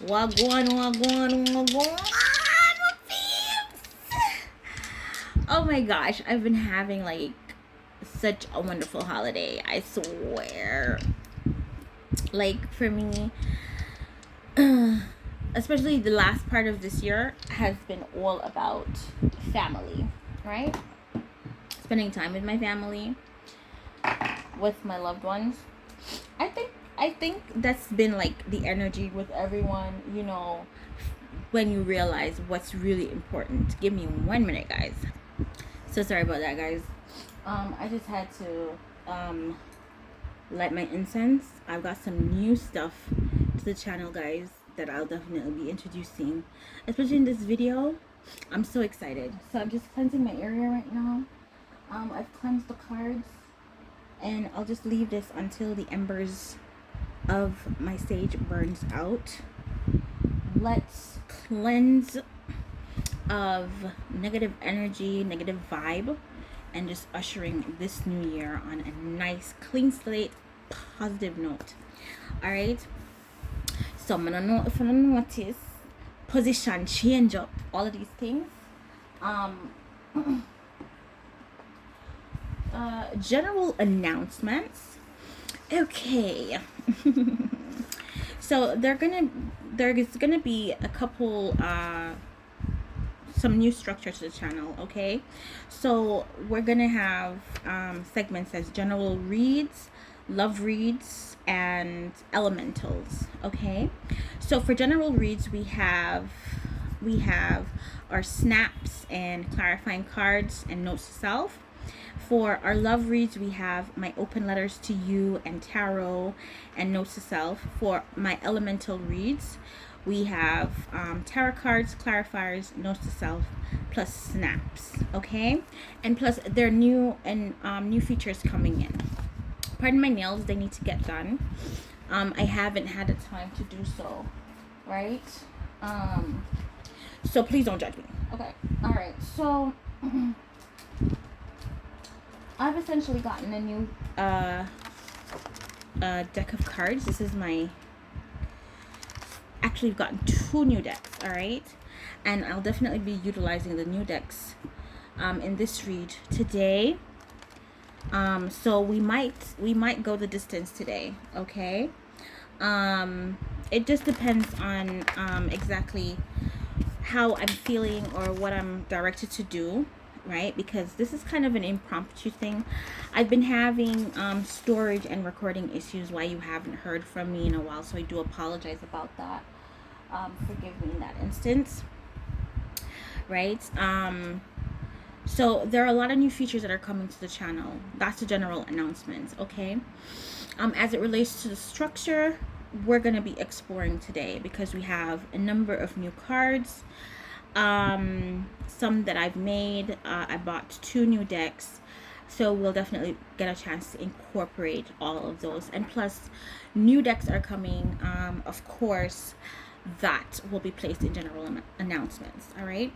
Wagwan, wagwan, wagwan. Oh my gosh, I've been having like such a wonderful holiday. I swear. Like for me, especially the last part of this year has been all about family, right? Spending time with my family, with my loved ones. I think I think that's been like the energy with everyone, when you realize what's really important. Give me 1 minute, guys. So sorry about that, guys. I just had to light my incense. I've got some new stuff to the channel, guys, that I'll definitely be introducing, especially in this video. I'm so excited. So I'm just cleansing my area right now. I've cleansed the cards, and I'll just leave this until the embers of my sage burns out. Let's cleanse of negative energy, negative vibe, and just ushering this new year on a nice clean slate, positive note. All right, so I'm gonna know if you notice position change up, all of these things. General announcements. Okay. So there's gonna be a couple some new structure to the channel. Okay, so we're gonna have segments as general reads, love reads, and elementals. Okay, so for general reads we have our snaps and clarifying cards and notes to self. For our love reads, we have my open letters to you and tarot and notes to self. For my elemental reads, we have tarot cards, clarifiers, notes to self, plus snaps. Okay, and plus there are new features coming in. Pardon my nails; they need to get done. I haven't had the time to do so. Right. So please don't judge me. Okay. All right. So. I've essentially gotten a new deck of cards. This is actually I've gotten 2 new decks, all right? And I'll definitely be utilizing the new decks in this read today. So we might go the distance today, okay? It just depends on exactly how I'm feeling or what I'm directed to do, right? Because this is kind of an impromptu thing. I've been having storage and recording issues why you haven't heard from me in a while, so I do apologize about that. Forgive me in that instance, right? So there are a lot of new features that are coming to the channel. That's the general announcement, okay? As it relates to the structure, we're going to be exploring today because we have a number of new cards, some that I've made. I bought 2 new decks, so we'll definitely get a chance to incorporate all of those, and plus new decks are coming, of course, that will be placed in general announcements. All right.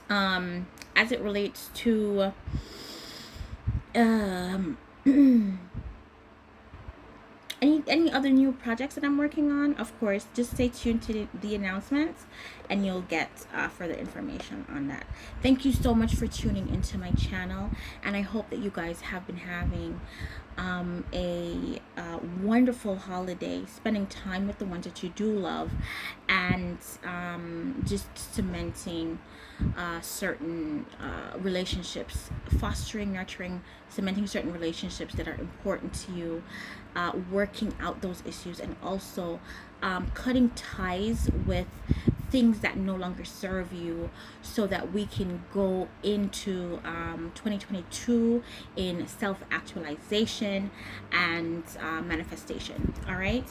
As it relates to any other new projects that I'm working on, of course, just stay tuned to the announcements and you'll get further information on that. Thank you so much for tuning into my channel, and I hope that you guys have been having a wonderful holiday, spending time with the ones that you do love, and just cementing certain relationships, fostering, nurturing, cementing certain relationships that are important to you, working out those issues, and also cutting ties with things that no longer serve you, so that we can go into 2022 in self-actualization and manifestation. All right.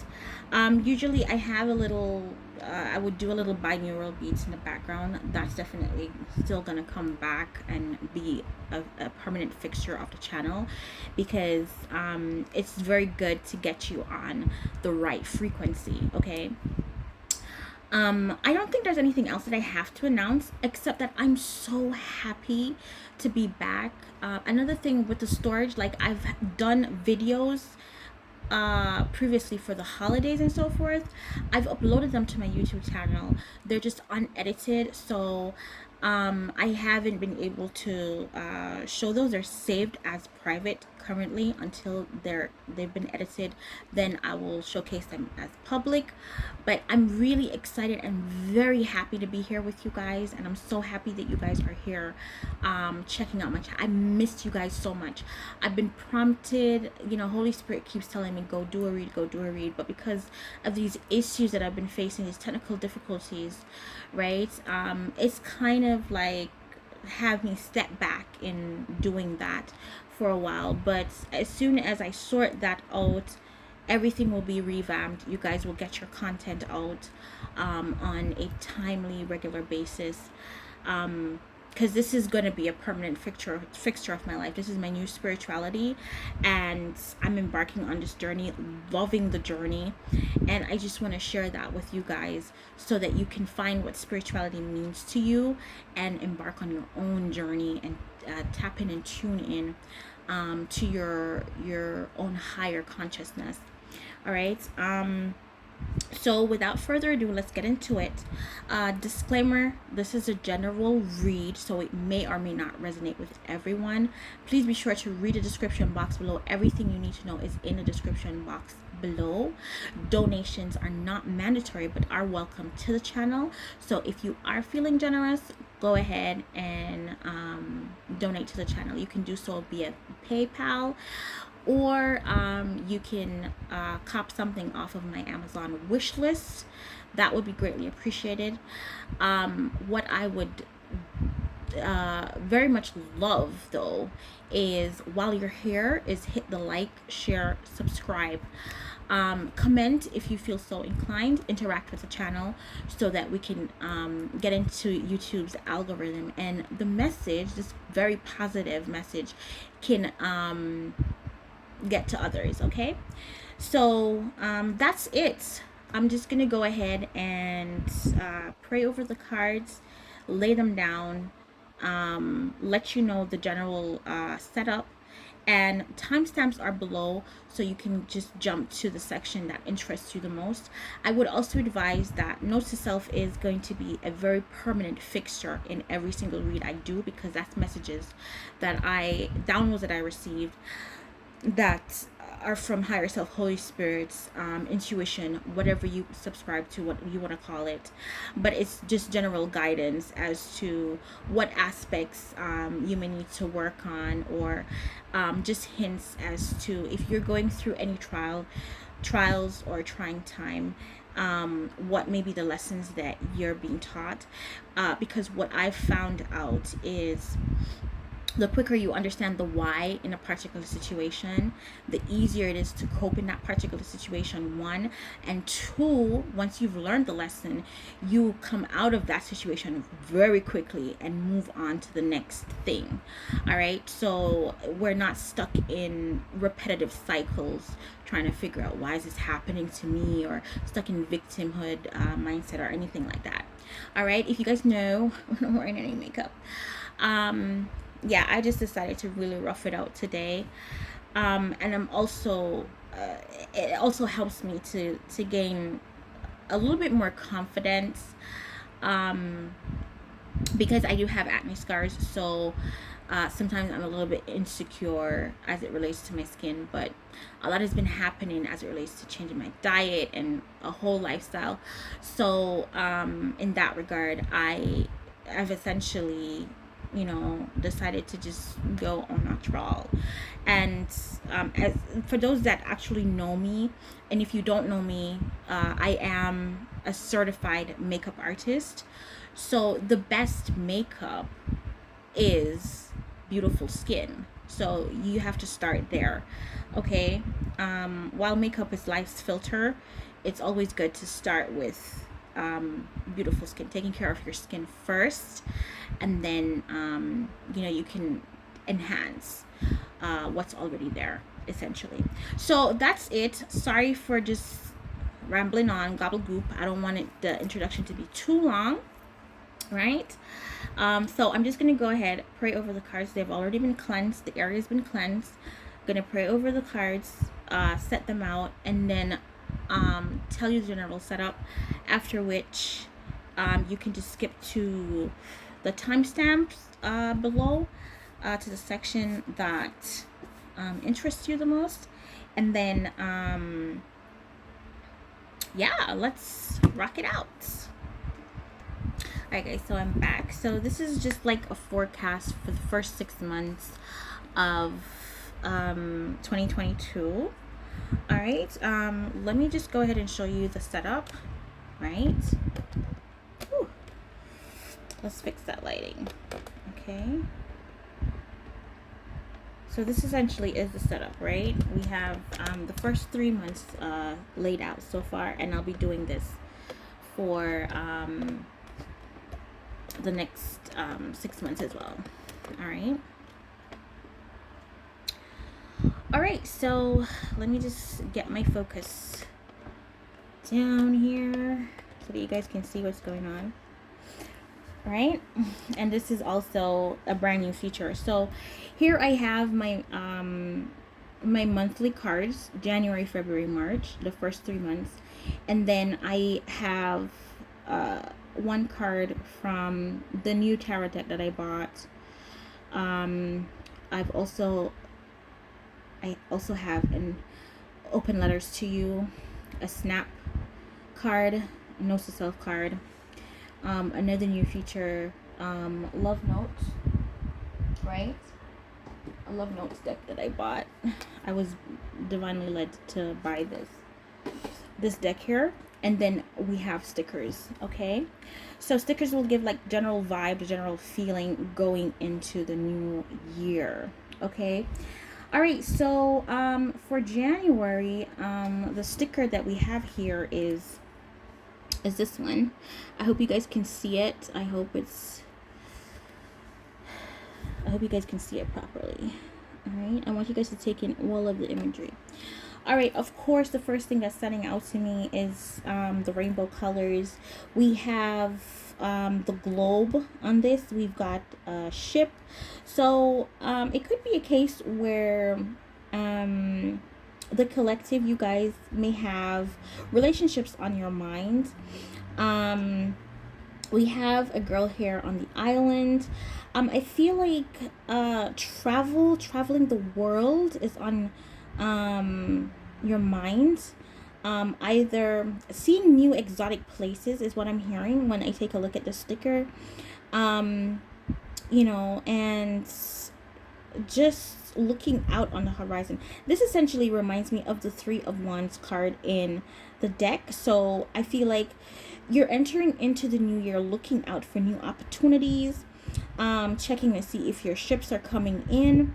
Usually I have a little I would do a little binaural beats in the background. That's definitely still gonna come back and be a permanent fixture of the channel, because it's very good to get you on the right frequency. Okay. I don't think there's anything else that I have to announce, except that I'm so happy to be back. Another thing with the storage, like I've done videos previously for the holidays and so forth, I've uploaded them to my YouTube channel. They're just unedited, so I haven't been able to show those. They're saved as private currently until they've been edited. Then I will showcase them as public. But I'm really excited and very happy to be here with you guys, and I'm so happy that you guys are here checking out my channel. I missed you guys so much. I've been prompted, you know, Holy Spirit keeps telling me go do a read, go do a read, but because of these issues that I've been facing, these technical difficulties, right, it's kind of like have me step back in doing that for a while. But as soon as I sort that out, everything will be revamped. You guys will get your content out on a timely, regular basis. Because this is going to be a permanent fixture of my life. This is my new spirituality, and I'm embarking on this journey, loving the journey, and I just want to share that with you guys so that you can find what spirituality means to you and embark on your own journey and tap in and tune in to your own higher consciousness. All right. So without further ado, let's get into it. Disclaimer, this is a general read, so it may or may not resonate with everyone. Please be sure to read the description box below. Everything you need to know is in the description box below. Donations are not mandatory but are welcome to the channel. So if you are feeling generous, go ahead and donate to the channel. You can do so via PayPal, or you can cop something off of my Amazon wish list. That would be greatly appreciated. What I would very much love though is, while you're here, is hit the like, share, subscribe, comment if you feel so inclined, interact with the channel so that we can get into YouTube's algorithm, and the message, this very positive message, can get to others. Okay, so that's it. I'm just gonna go ahead and pray over the cards, lay them down, let you know the general setup, and timestamps are below so you can just jump to the section that interests you the most. I would also advise that notes to self is going to be a very permanent fixture in every single read I do, because that's messages that downloads that I received that are from higher self, Holy Spirit's intuition, whatever you subscribe to, what you want to call it. But it's just general guidance as to what aspects you may need to work on, or just hints as to if you're going through any trials or trying time, what may be the lessons that you're being taught. Because what I've found out is, the quicker you understand the why in a particular situation, the easier it is to cope in that particular situation, one. And two, once you've learned the lesson, you come out of that situation very quickly and move on to the next thing. All right, so we're not stuck in repetitive cycles trying to figure out, why is this happening to me, or stuck in victimhood mindset or anything like that. All right, if you guys know, I'm not wearing any makeup. Yeah, I just decided to really rough it out today, and I'm also it also helps me to gain a little bit more confidence, because I do have acne scars, so sometimes I'm a little bit insecure as it relates to my skin. But a lot has been happening as it relates to changing my diet and a whole lifestyle. So in that regard, I've essentially, you know, decided to just go au natural. And as for those that actually know me, and if you don't know me, I am a certified makeup artist. So the best makeup is beautiful skin, so you have to start there. Okay, while makeup is life's filter, it's always good to start with beautiful skin, taking care of your skin first, and then you know, you can enhance what's already there, essentially. So that's it. Sorry for just rambling on, gobbledygook. I don't want the introduction to be too long, right? So I'm just gonna go ahead, pray over the cards. They've already been cleansed, the area has been cleansed. gonna pray over the cards, set them out, and then tell you the general setup. After which, you can just skip to the timestamps below, to the section that interests you the most, and then yeah, let's rock it out. Alright guys, so I'm back. So this is just like a forecast for the first 6 months of 2022. Alright, let me just go ahead and show you the setup. Right? Whew. Let's fix that lighting. Okay. So this essentially is the setup, right? We have the first 3 months laid out so far, and I'll be doing this for the next 6 months as well. All right, so let me just get my focus down here so that you guys can see what's going on. All right, and this is also a brand new feature. So here I have my my monthly cards, January, February, March, the first 3 months, and then I have one card from the new tarot deck that I bought. I also have an open letters to you, a snap card, notes to self card, another new feature, love notes, right? A love notes deck that I bought. I was divinely led to buy this deck here. And then we have stickers. Okay, so stickers will give like general vibe, general feeling going into the new year. Okay, all right, so for January, the sticker that we have here is this one. I hope you guys can see it. I hope you guys can see it properly. All right, I want you guys to take in all of the imagery. All right, of course, the first thing that's standing out to me is the rainbow colors. We have the globe on this. We've got a ship. So it could be a case where the collective, you guys may have relationships on your mind. We have a girl here on the island. I feel like traveling the world is on your mind. Either seeing new exotic places is what I'm hearing when I take a look at the sticker. You know, and just looking out on the horizon. This essentially reminds me of the 3 of Wands card in the deck. So I feel like you're entering into the new year looking out for new opportunities, checking to see if your ships are coming in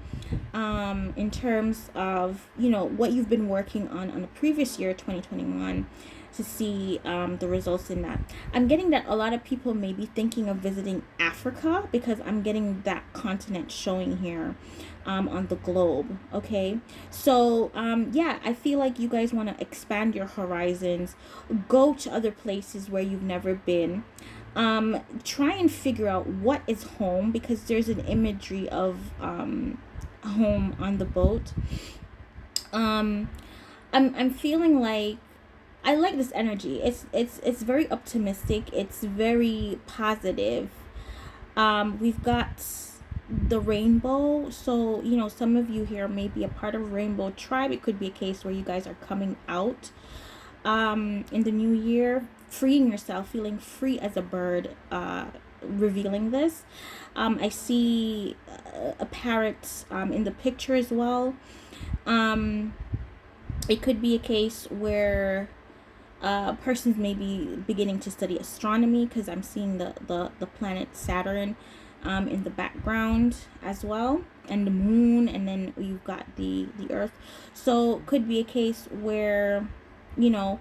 terms of, you know, what you've been working on the previous year, 2021, to see the results in that. I'm getting that a lot of people may be thinking of visiting Africa, because I'm getting that continent showing here on the globe. Okay, so yeah, I feel like you guys want to expand your horizons, go to other places where you've never been. Try and figure out what is home, because there's an imagery of home on the boat. I'm feeling like I like this energy. It's very optimistic. It's very positive. We've got the rainbow. So, you know, some of you here may be a part of a rainbow tribe. It could be a case where you guys are coming out in the new year, freeing yourself, feeling free as a bird, revealing this. I see a parrot in the picture as well. It could be a case where persons may be beginning to study astronomy, because I'm seeing the planet Saturn in the background as well, and the moon, and then you've got the earth. So could be a case where, you know,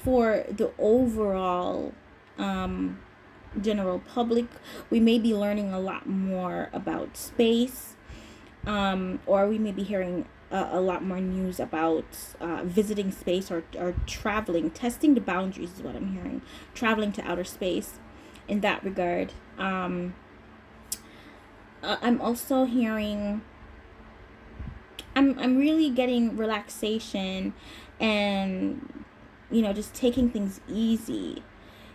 for the overall general public, we may be learning a lot more about space, or we may be hearing a lot more news about visiting space, or traveling, testing the boundaries is what I'm hearing, traveling to outer space in that regard. I'm also hearing I'm really getting relaxation, and just taking things easy.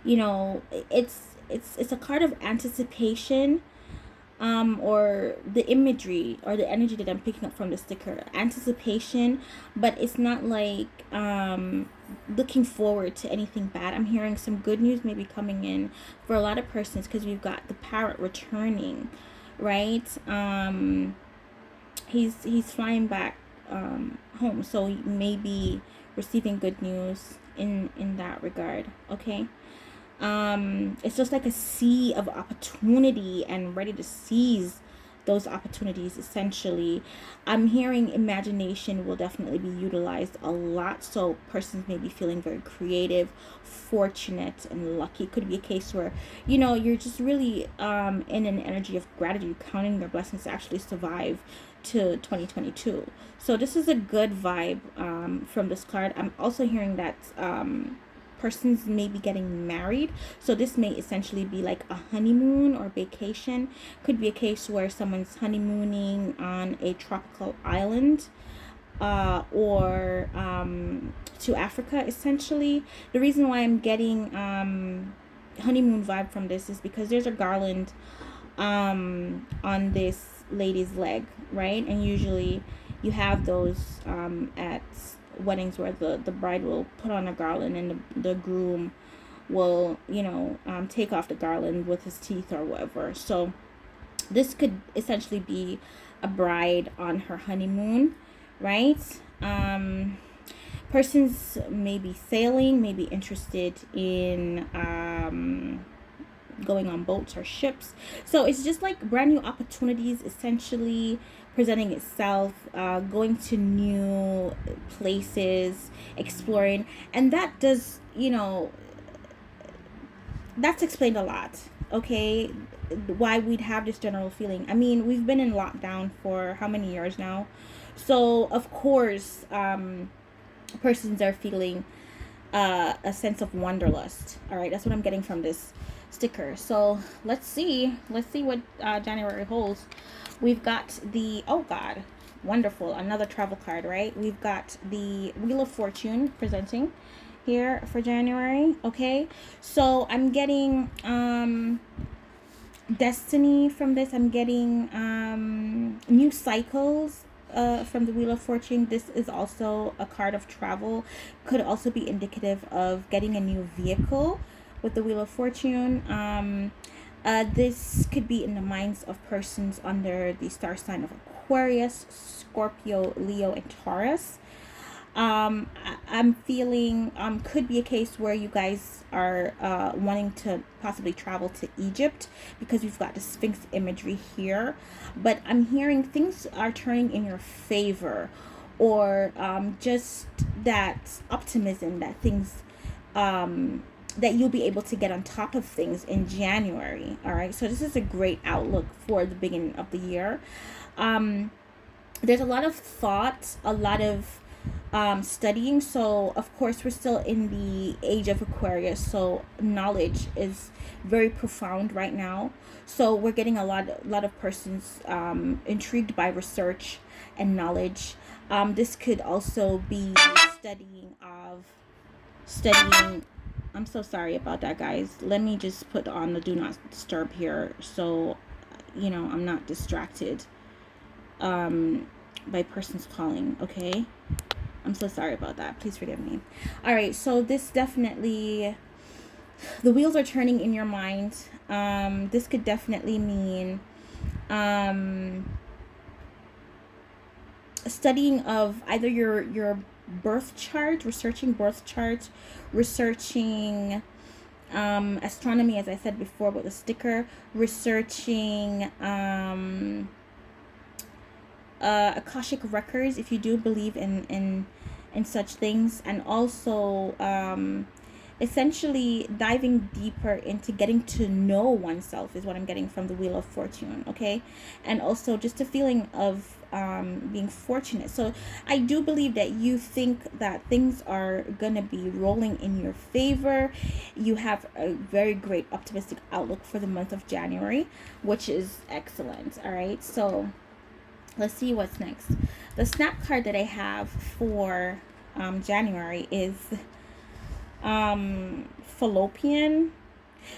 It's a card of anticipation, or the imagery or the energy that I'm picking up from the sticker, anticipation, but it's not like looking forward to anything bad. I'm hearing some good news maybe coming in for a lot of persons, because we've got the parrot returning, right? He's flying back home, so maybe receiving good news in that regard. Okay. It's just like a sea of opportunity and ready to seize those opportunities. Essentially, I'm hearing imagination will definitely be utilized a lot, so persons may be feeling very creative, fortunate, and lucky. It could be a case where you're just really in an energy of gratitude, counting your blessings to actually survive to 2022. So this is a good vibe from this card. I'm also hearing that persons may be getting married, so this may essentially be like a honeymoon or vacation. Could be a case where someone's honeymooning on a tropical island, or to Africa. Essentially, the reason why I'm getting honeymoon vibe from this is because there's a garland on this lady's leg, right? And usually you have those at weddings where the bride will put on a garland, and the groom will take off the garland with his teeth or whatever. So this could essentially be a bride on her honeymoon, right? Persons may be sailing, may be interested in going on boats or ships. So it's just like brand new opportunities essentially presenting itself, going to new places, exploring. And that does, that's explained a lot. Okay, why we'd have this general feeling. I mean, we've been in lockdown for how many years now? So of course, persons are feeling a sense of wanderlust. All right, that's what I'm getting from this sticker. So let's see what January holds. We've got the, oh god, wonderful, another travel card, right? We've got the Wheel of Fortune presenting here for January. Okay, so I'm getting destiny from this. I'm getting new cycles from the Wheel of Fortune. This is also a card of travel. Could also be indicative of getting a new vehicle with the Wheel of Fortune. This could be in the minds of persons under the star sign of Aquarius, Scorpio, Leo, and Taurus. I'm feeling could be a case where you guys are wanting to possibly travel to Egypt, because we've got the Sphinx imagery here. But I'm hearing things are turning in your favor, or just that optimism that things that you'll be able to get on top of things in January. All right, so this is a great outlook for the beginning of the year. There's a lot of thought, a lot of studying. So of course we're still in the age of Aquarius, so knowledge is very profound right now. So we're getting a lot of persons intrigued by research and knowledge. This could also be studying. I'm so sorry about that, guys. Let me just put on the do not disturb here, so I'm not distracted by persons calling. Okay, I'm so sorry about that. Please forgive me. All right, so this definitely, the wheels are turning in your mind. This could definitely mean studying of either your birth chart, researching birth chart, researching astronomy, as I said before with the sticker, researching Akashic records, if you do believe in such things, and also essentially diving deeper into getting to know oneself is what I'm getting from the Wheel of Fortune. Okay, and also just a feeling of being fortunate. So I do believe that you think that things are gonna be rolling in your favor. You have a very great optimistic outlook for the month of January, which is excellent. All right, so Let's see what's next. The snap card that I have for January is fallopian.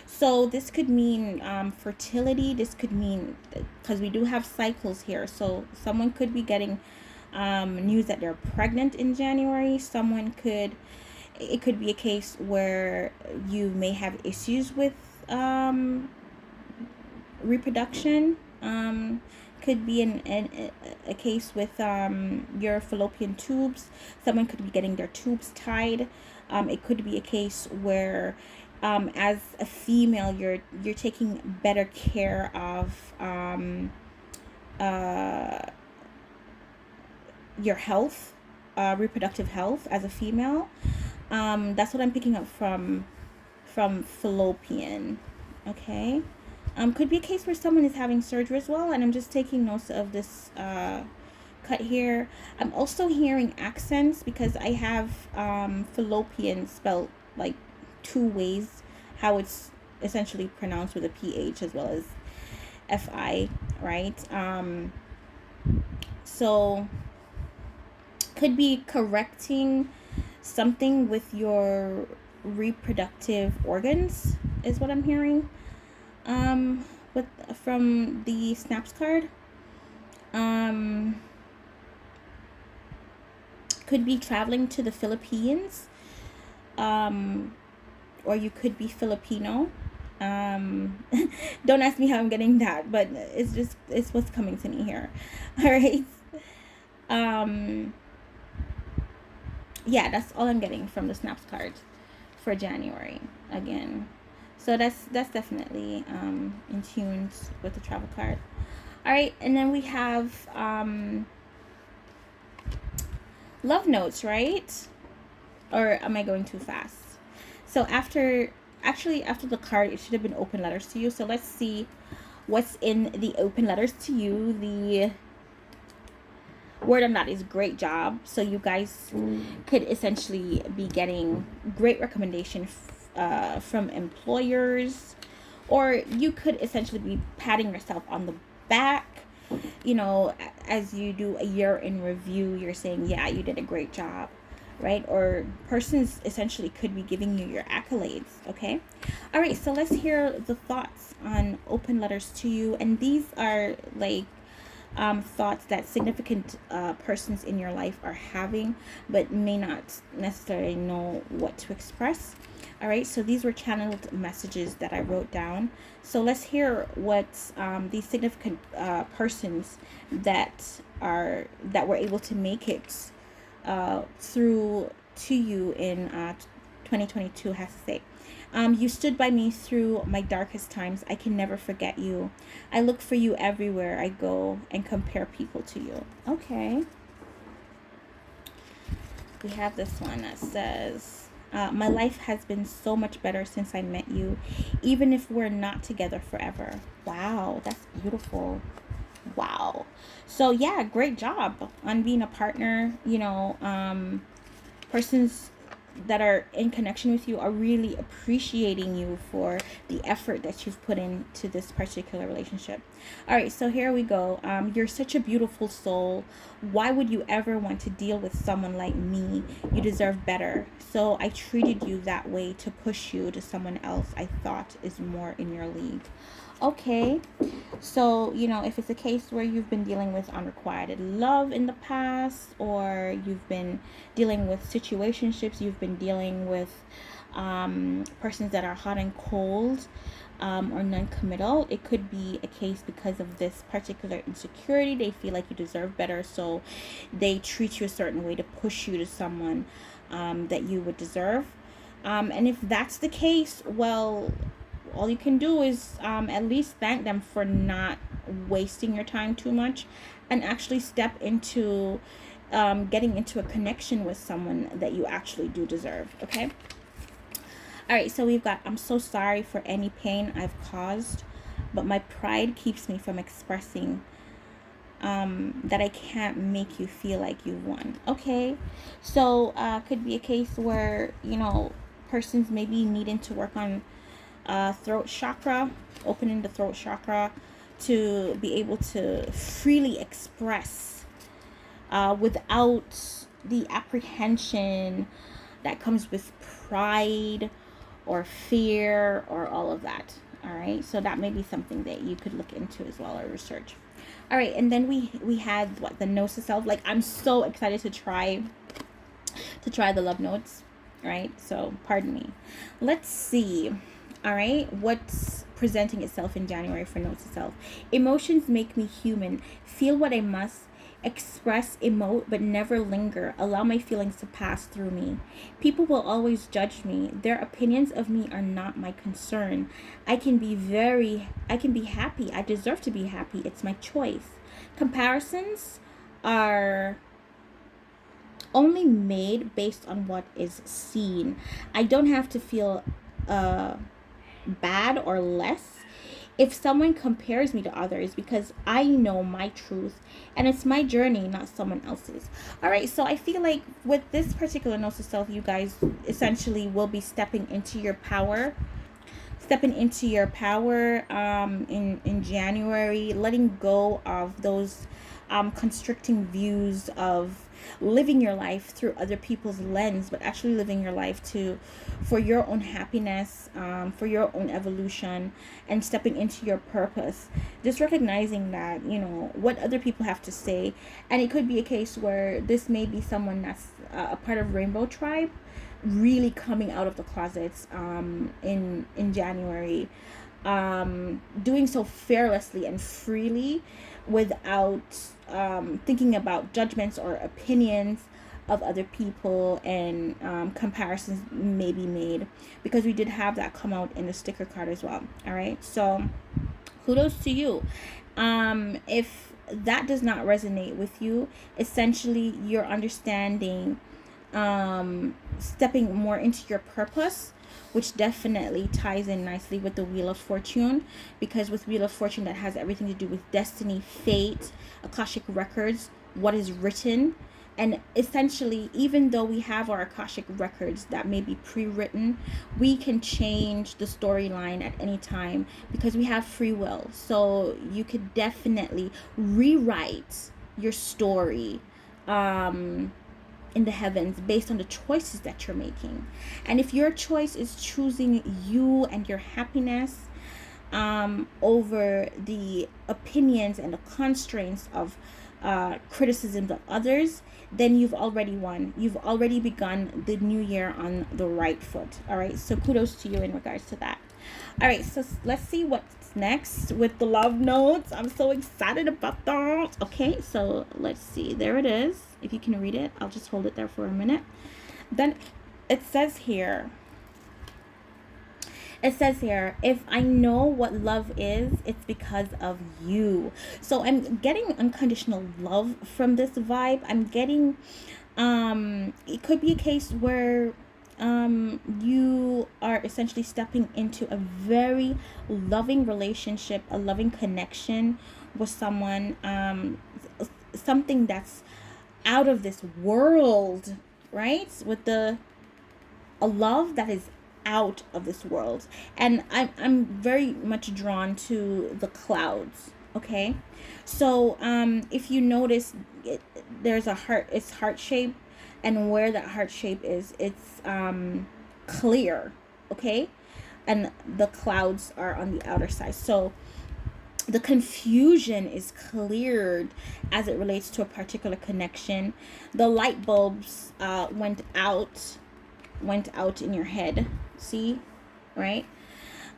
So this could mean fertility. This could mean, because we do have cycles here. So someone could be getting news that they're pregnant in January. It could be a case where you may have issues with reproduction. Could be a case with your fallopian tubes. Someone could be getting their tubes tied. It could be a case where as a female you're taking better care of your health, reproductive health as a female. That's what I'm picking up from fallopian. Okay. Could be a case where someone is having surgery as well, and I'm just taking notes of this cut here. I'm also hearing accents because I have fallopian spelled like two ways, how it's essentially pronounced with a PH as well as FI, right? So could be correcting something with your reproductive organs is what I'm hearing. With from the snaps card. Could be traveling to the Philippines. Or you could be Filipino. Don't ask me how I'm getting that, but it's what's coming to me here. All right. Yeah, that's all I'm getting from the snaps card for January again. So that's definitely in tune with the travel card. All right, and then we have love notes, right? Or am I going too fast? So after the card, it should have been open letters to you. So let's see what's in the open letters to you. The word on that is great job. So you guys could essentially be getting great recommendation from employers, or you could essentially be patting yourself on the back. You know, as you do a year in review, you're saying, yeah, you did a great job, right? Or persons essentially could be giving you your accolades. Okay. All right, so let's hear the thoughts on open letters to you. And these are like thoughts that significant persons in your life are having, but may not necessarily know what to express. All right, so these were channeled messages that I wrote down. So let's hear what these significant persons that were able to make it through to you in 2022 has to say. You stood by me through my darkest times. I can never forget you. I look for you everywhere I go and compare people to you. Okay. We have this one that says, my life has been so much better since I met you, even if we're not together forever. Wow, that's beautiful. Wow. So yeah, great job on being a partner. You know, persons that are in connection with you are really appreciating you for the effort that you've put into this particular relationship. All right, so here we go. You're such a beautiful soul. Why would you ever want to deal with someone like me? You deserve better. So I treated you that way to push you to someone else I thought is more in your league. Okay, so you know, if it's a case where you've been dealing with unrequited love in the past, or you've been dealing with situationships, you've been dealing with persons that are hot and cold, or non-committal, it could be a case because of this particular insecurity. They feel like you deserve better, so they treat you a certain way to push you to someone that you would deserve. And if that's the case, well, all you can do is at least thank them for not wasting your time too much, and actually step into getting into a connection with someone that you actually do deserve. Okay. All right, so we've got, I'm so sorry for any pain I've caused, but my pride keeps me from expressing that I can't make you feel like you won. Okay, so could be a case where, you know, persons maybe needing to work on throat chakra, opening the throat chakra. to be able to freely express without the apprehension that comes with pride or fear or all of that. All right, so that may be something that you could look into as well or research. All right, and then we had what, the notes to self. Like, I'm so excited to try the love notes. Right, so pardon me. Let's see. All right, what's presenting itself in January for notes to self? Emotions make me human. Feel what I must. Express, emote, but never linger. Allow my feelings to pass through me. People will always judge me. Their opinions of me are not my concern. I can be happy. I deserve to be happy. It's my choice. Comparisons are only made based on what is seen. I don't have to feel bad or less if someone compares me to others, because I know my truth and it's my journey, not someone else's. All right, so I feel like with this particular note to self, you guys essentially will be stepping into your power, in January, letting go of those constricting views of living your life through other people's lens, but actually living your life for your own happiness, for your own evolution, and stepping into your purpose. Just recognizing that, what other people have to say. And it could be a case where this may be someone that's a part of Rainbow Tribe, really coming out of the closets in January, doing so fearlessly and freely without thinking about judgments or opinions of other people, and comparisons may be made, because we did have that come out in the sticker card as well. All right, so kudos to you. If that does not resonate with you, essentially you're understanding stepping more into your purpose, which definitely ties in nicely with the Wheel of Fortune, because with Wheel of Fortune, that has everything to do with destiny, fate, Akashic records, what is written. And essentially, even though we have our Akashic records that may be pre-written, we can change the storyline at any time because we have free will. So you could definitely rewrite your story in the heavens based on the choices that you're making. And if your choice is choosing you and your happiness over the opinions and the constraints of criticisms of others, then you've already won. You've already begun the new year on the right foot. All right, so kudos to you in regards to that. All right, so let's see what's next with the love notes. I'm so excited about that. Okay, so let's see. There it is. If you can read it, I'll just hold it there for a minute. Then it says here, if I know what love is, it's because of you. So I'm getting unconditional love from this vibe. I'm getting, it could be a case where you are essentially stepping into a very loving relationship, a loving connection with someone, something that's out of this world, right? With a love that is out of this world. And I'm very much drawn to the clouds. Okay, so if you notice, there's a heart. It's heart shape, and where that heart shape is, it's clear. Okay, and the clouds are on the outer side. So the confusion is cleared as it relates to a particular connection. The light bulbs went out in your head. See, right?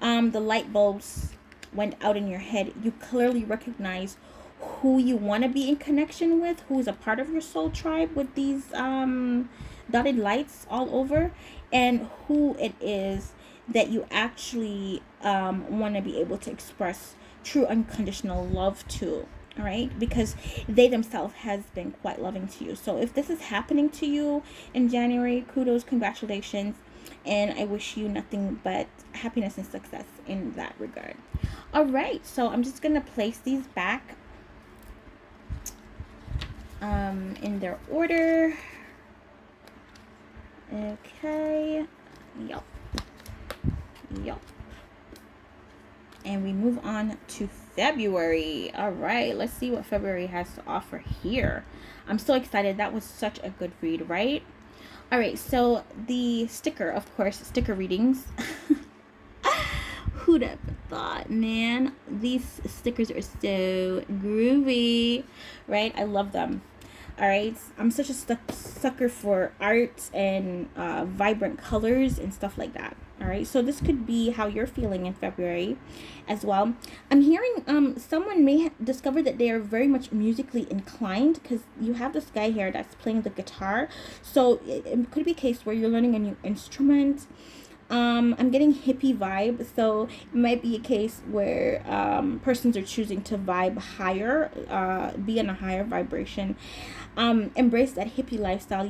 The light bulbs went out in your head. You clearly recognize who you want to be in connection with, who is a part of your soul tribe with these dotted lights all over, and who it is that you actually want to be able to express true unconditional love to. All right, because they themselves has been quite loving to you. So if this is happening to you in January, kudos, congratulations, and I wish you nothing but happiness and success in that regard. All right, so I'm just gonna place these back in their order. Okay, yup, and we move on to February. All right, let's see what February has to offer here. I'm so excited. That was such a good read, right? All right, so the sticker, of course, sticker readings. Who'd have thought, man? These stickers are so groovy, right? I love them. All right, I'm such a sucker for art and vibrant colors and stuff like that. All right, so this could be how you're feeling in February as well. I'm hearing someone may discover that they are very much musically inclined because you have this guy here that's playing the guitar. So it could be a case where you're learning a new instrument. I'm getting hippie vibe, so it might be a case where persons are choosing to vibe higher, be in a higher vibration, embrace that hippie lifestyle,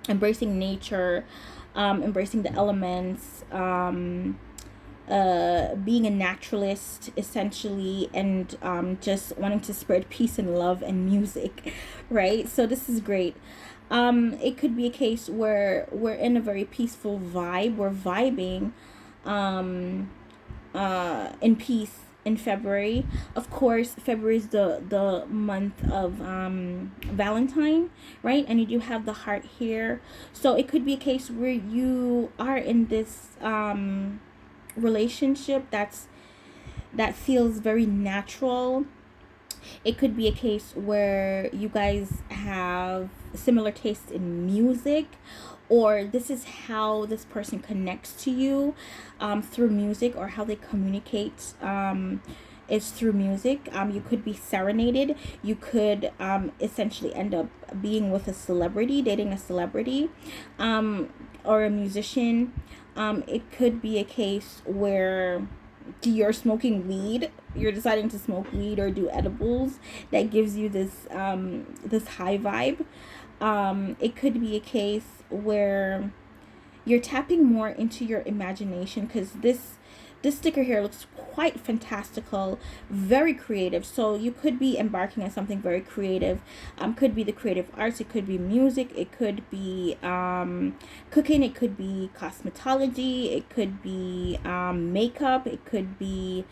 embracing nature, embracing the elements, being a naturalist essentially, and just wanting to spread peace and love and music, right? So this is great. It could be a case where we're in a very peaceful vibe. We're vibing in peace in February. Of course, February is the month of Valentine, right? And you do have the heart here. So it could be a case where you are in this relationship that feels very natural. It could be a case where you guys have similar tastes in music, or this is how this person connects to you through music, or how they communicate is through music. You could be serenaded. You could essentially end up being with a celebrity, dating a celebrity, or a musician. It could be a case where you're smoking weed, you're deciding to smoke weed or do edibles that gives you this this high vibe. It could be a case where you're tapping more into your imagination, because this sticker here looks quite fantastical, very creative. So you could be embarking on something very creative. Could be the creative arts, it could be music, it could be cooking, it could be cosmetology, it could be makeup, it could be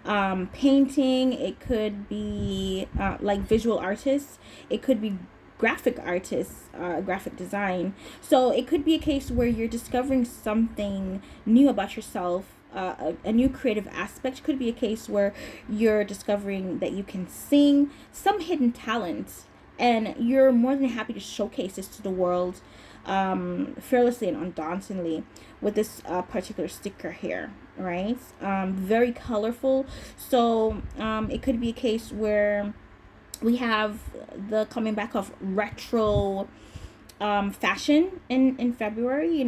painting, it could be like visual artists, it could be graphic artists, graphic design. So it could be a case where you're discovering something new about yourself, a new creative aspect. Could be a case where you're discovering that you can sing, some hidden talent, and you're more than happy to showcase this to the world fearlessly and undauntedly with this particular sticker here, right? Very colorful. So it could be a case where we have the coming back of retro fashion in February.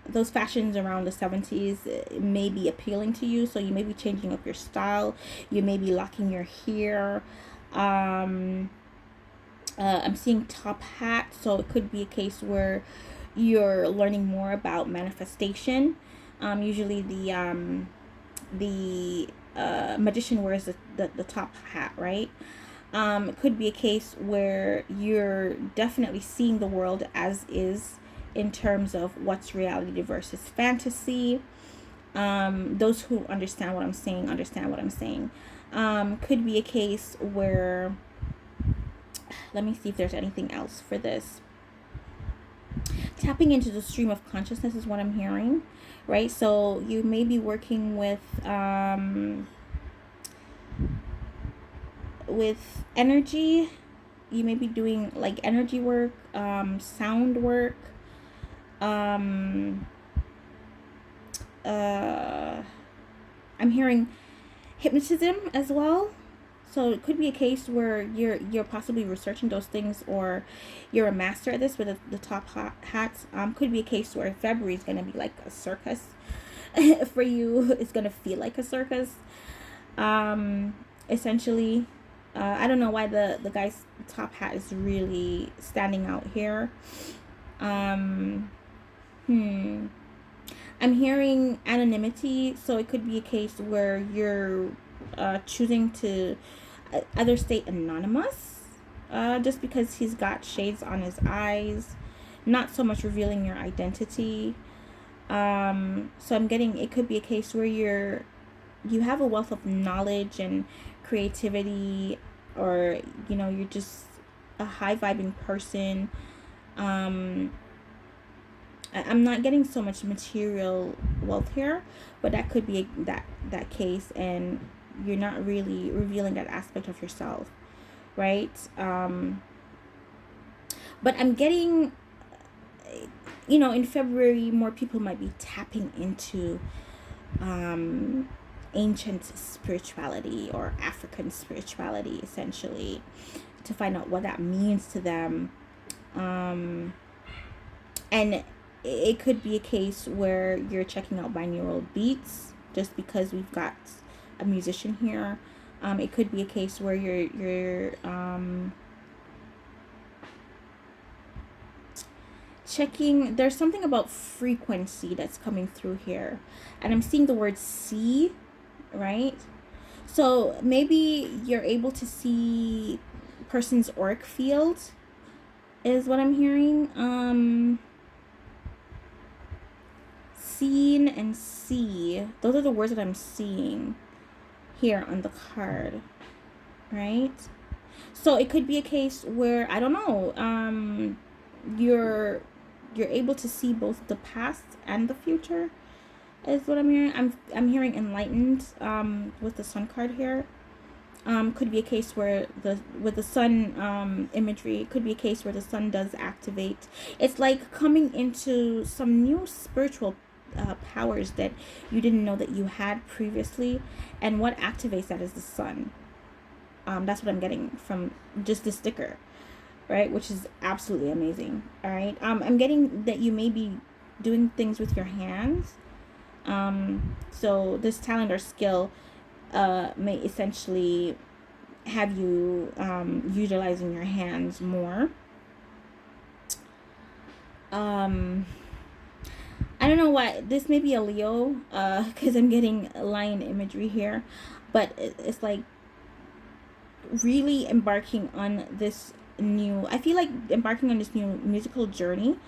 Those fashions around the 70s may be appealing to you, so you may be changing up your style, you may be locking your hair. I'm seeing top hat, so it could be a case where you're learning more about manifestation. Usually the magician wears the top hat, right? It could be a case where you're definitely seeing the world as is in terms of what's reality versus fantasy. Those who understand what I'm saying understand what I'm saying. Could be a case where, let me see if there's anything else for this. Tapping into the stream of consciousness is what I'm hearing, right? So you may be working with energy. You may be doing like energy work, sound work. I'm hearing hypnotism as well. So it could be a case where you're possibly researching those things, or you're a master at this with the top hats. Could be a case where February is gonna be like a circus for you. It's gonna feel like a circus. Essentially, I don't know why the guy's top hat is really standing out here. I'm hearing anonymity, so it could be a case where you're choosing to either stay anonymous, just because he's got shades on his eyes, not so much revealing your identity. So I'm getting, it could be a case where you're you have a wealth of knowledge and creativity, or you're just a high vibing person. um I'm not getting so much material wealth here, but that could be that case, and you're not really revealing that aspect of yourself, right? But I'm getting, in February, more people might be tapping into um, ancient spirituality or African spirituality, essentially, to find out what that means to them. And it could be a case where you're checking out binaural beats, just because we've got a musician here. It could be a case where you're checking. There's something about frequency that's coming through here, and I'm seeing the word see, right? So maybe you're able to see person's auric field, is what I'm hearing. Seen and see, those are the words that I'm seeing here on the card, right? So it could be a case where, I don't know, you're able to see both the past and the future, is what I'm hearing. I'm hearing enlightened with the sun card here. Could be a case where with the sun imagery, it could be a case where the sun does activate. It's like coming into some new spiritual powers that you didn't know that you had previously, and what activates that is the sun. That's what I'm getting from just the sticker, right? Which is absolutely amazing. All right. I'm getting that you may be doing things with your hands. So this talent or skill may essentially have you utilizing your hands more. I don't know why this may be a Leo, because I'm getting lion imagery here, but it's like really embarking on this new. I feel like embarking on this new musical journey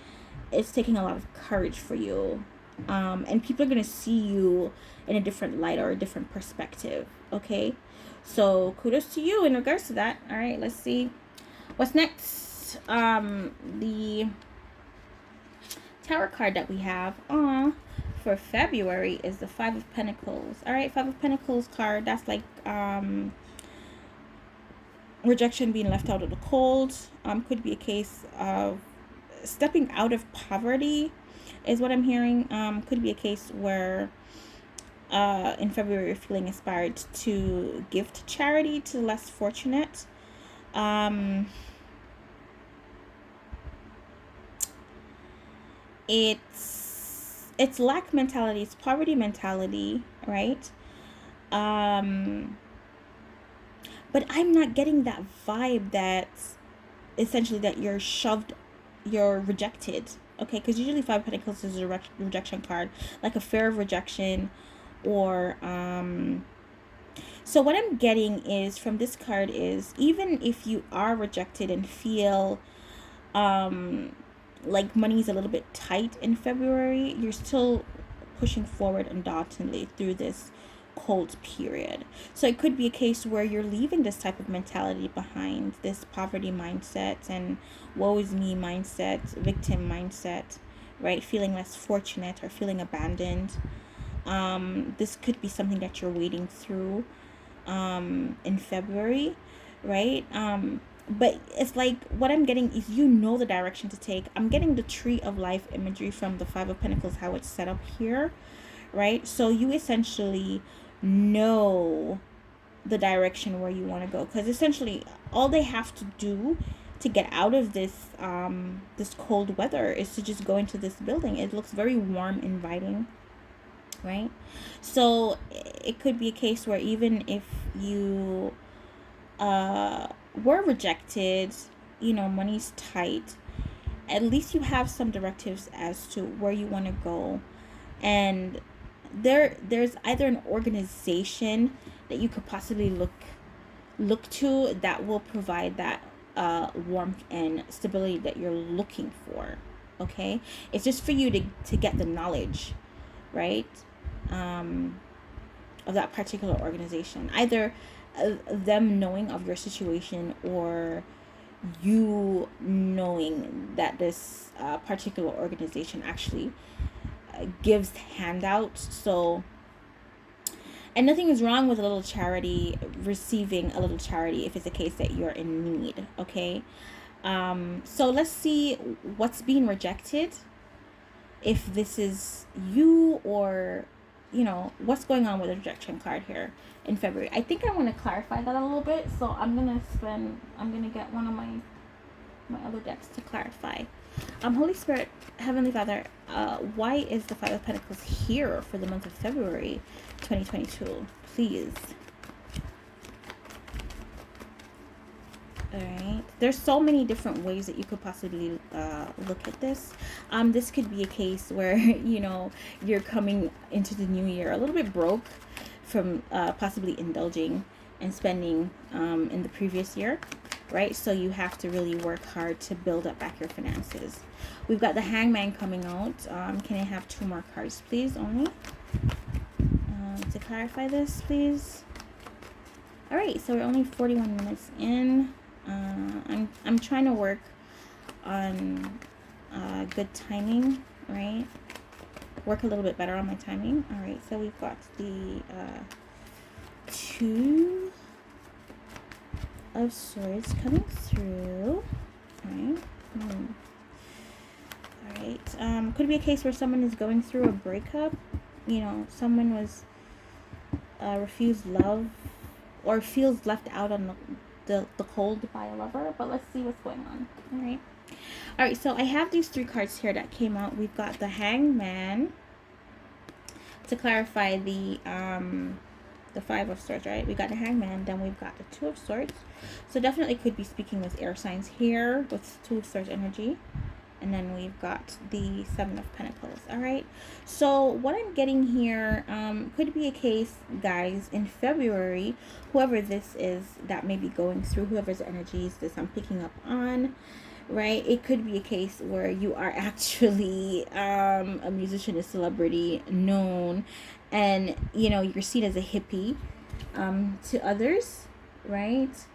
is taking a lot of courage for you, and people are gonna see you in a different light or a different perspective. Okay, so kudos to you in regards to that. All right, let's see what's next. The tarot card that we have for February is the Five of Pentacles. All right, Five of Pentacles card, that's like rejection, being left out of the cold. Could be a case of stepping out of poverty, is what I'm hearing. Could be a case where in February you're feeling inspired to give to charity to the less fortunate. It's lack mentality, it's poverty mentality, right? But I'm not getting that vibe that essentially that you're rejected. Okay, because usually Five of Pentacles is a rejection card, like a fear of rejection, or so what I'm getting is from this card is, even if you are rejected and feel like money's a little bit tight in February, you're still pushing forward undauntedly through this cold period. So it could be a case where you're leaving this type of mentality behind, this poverty mindset and woe is me mindset, victim mindset, right? Feeling less fortunate or feeling abandoned. This could be something that you're wading through in February, right? But it's like what I'm getting is the direction to take. I'm getting the Tree of Life imagery from the Five of Pentacles, how it's set up here, right? So you essentially know the direction where you want to go, because essentially all they have to do to get out of this this cold weather is to just go into this building. It looks very warm, inviting, right? So it could be a case where even if you were rejected, money's tight, at least you have some directives as to where you want to go. And there's either an organization that you could possibly look to that will provide that warmth and stability that you're looking for. Okay, it's just for you to get the knowledge, right? of that particular organization, either them knowing of your situation, or you knowing that this particular organization actually gives handouts. So, and nothing is wrong with a little charity, receiving a little charity if it's a case that you're in need. Okay. So let's see what's being rejected, if this is you, or what's going on with the rejection card here in February. I think I want to clarify that a little bit, so I'm gonna get one of my other decks to clarify. Holy Spirit, Heavenly Father, why is the Five of Pentacles here for the month of February 2022? Please. All right. There's so many different ways that you could possibly look at this. This could be a case where, you're coming into the new year a little bit broke from possibly indulging and spending in the previous year, right? So you have to really work hard to build up back your finances. We've got the Hangman coming out. Can I have 2 more cards, please, only? To clarify this, please. All right, so we're only 41 minutes in. I'm trying to work on good timing, right? Work a little bit better on my timing. All right, so we've got the 2 of Swords coming through. All right. All right. Could be a case where someone is going through a breakup. Someone was refused love, or feels left out on the cold by a lover. But let's see what's going on. All right, so I have these 3 cards here that came out. We've got the Hangman to clarify the 5 of Swords, right? We got the Hangman, then we've got the 2 of Swords. So definitely could be speaking with air signs here with 2 of Swords energy. And then we've got the 7 of Pentacles. All right. So what I'm getting here could be a case, guys, in February, whoever this is that may be going through, whoever's energies this I'm picking up on, right? It could be a case where you are actually a musician, a celebrity, known, and, you're seen as a hippie to others, right?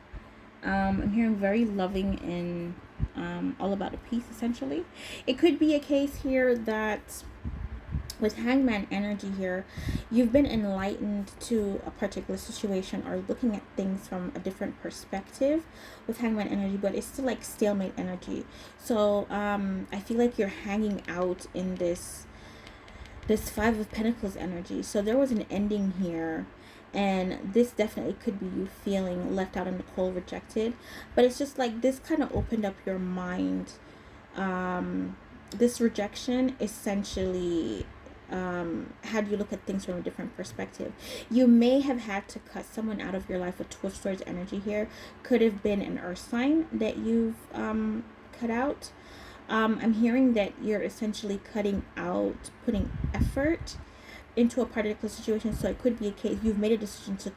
I'm hearing very loving and all about a peace, essentially. It could be a case here that with Hangman energy here, you've been enlightened to a particular situation, or looking at things from a different perspective with Hangman energy, but it's still like stalemate energy. So I feel like you're hanging out in this 5 of Pentacles energy. So there was an ending here, and this definitely could be you feeling left out in the cold, rejected. But it's just like this kind of opened up your mind. This rejection essentially had you look at things from a different perspective. You may have had to cut someone out of your life with 2 of Swords energy here. Could have been an earth sign that you've cut out. I'm hearing that you're essentially cutting out, putting effort into a particular situation. So it could be a case you've made a decision to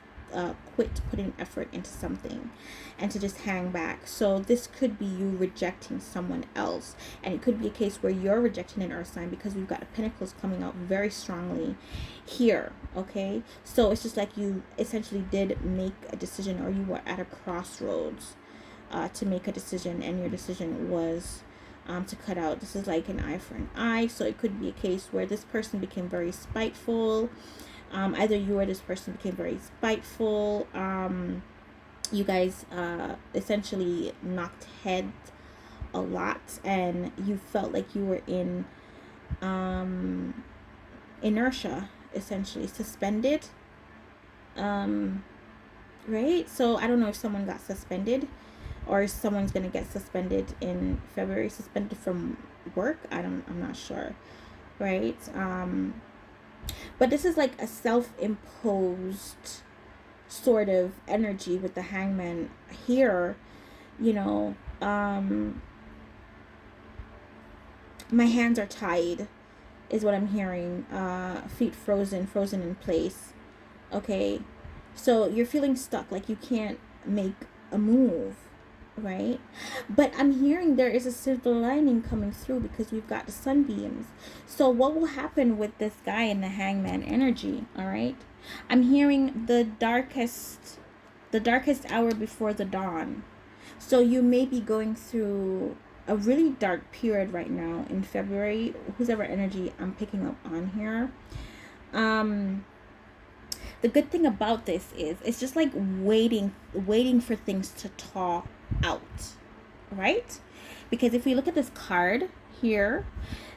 quit putting effort into something and to just hang back. So this could be you rejecting someone else, and it could be a case where you're rejecting an earth sign, because we've got Pentacles coming out very strongly here. Okay, so it's just like you essentially did make a decision, or you were at a crossroads to make a decision, and your decision was to cut out. This is like an eye for an eye. So it could be a case where this person became very spiteful. Either you or this person became very spiteful. You guys essentially knocked heads a lot, and you felt like you were in inertia, essentially suspended. Right? So I don't know if someone got suspended, or someone's gonna get suspended in February, suspended from work. I'm not sure, right? But this is like a self-imposed sort of energy with the Hangman here. My hands are tied, is what I'm hearing. Feet frozen in place. Okay, so you're feeling stuck, like you can't make a move. right? But I'm hearing there is a silver lining coming through because we've got the sunbeams. So what will happen with this guy in the hangman energy, all right? I'm hearing the darkest hour before the dawn. So you may be going through a really dark period right now in February, whoever energy I'm picking up on here. Um the good thing about this is it's just like waiting for things to thaw out, right? Because if we look at this card here,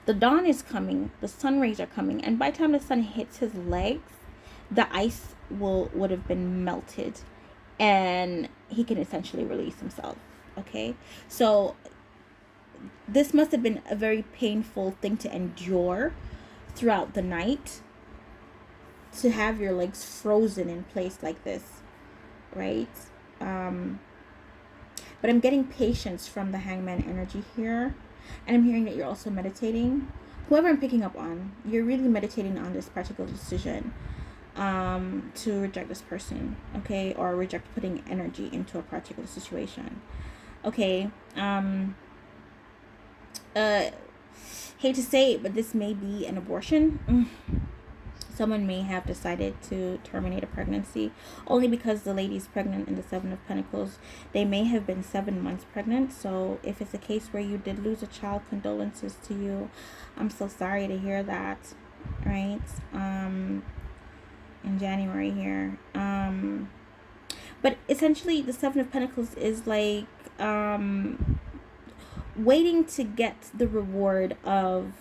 the dawn is coming, the sun rays are coming, and by the time the sun hits his legs, the ice would have been melted, and he can essentially release himself. Okay, so this must have been a very painful thing to endure throughout the night, to have your legs frozen in place like this, right? um but I'm getting patience from the hangman energy here, and I'm hearing that you're also meditating. Whoever I'm picking up on, you're really meditating on this particular decision, to reject this person, okay, or reject putting energy into a particular situation, okay. Uh Hate to say it, but this may be an abortion. Someone may have decided to terminate a pregnancy only because the lady's pregnant in the Seven of Pentacles. They may have been 7 months pregnant. So if it's a case where you did lose a child, condolences to you. I'm so sorry to hear that, right? In January here. But essentially the Seven of Pentacles is like waiting to get the reward of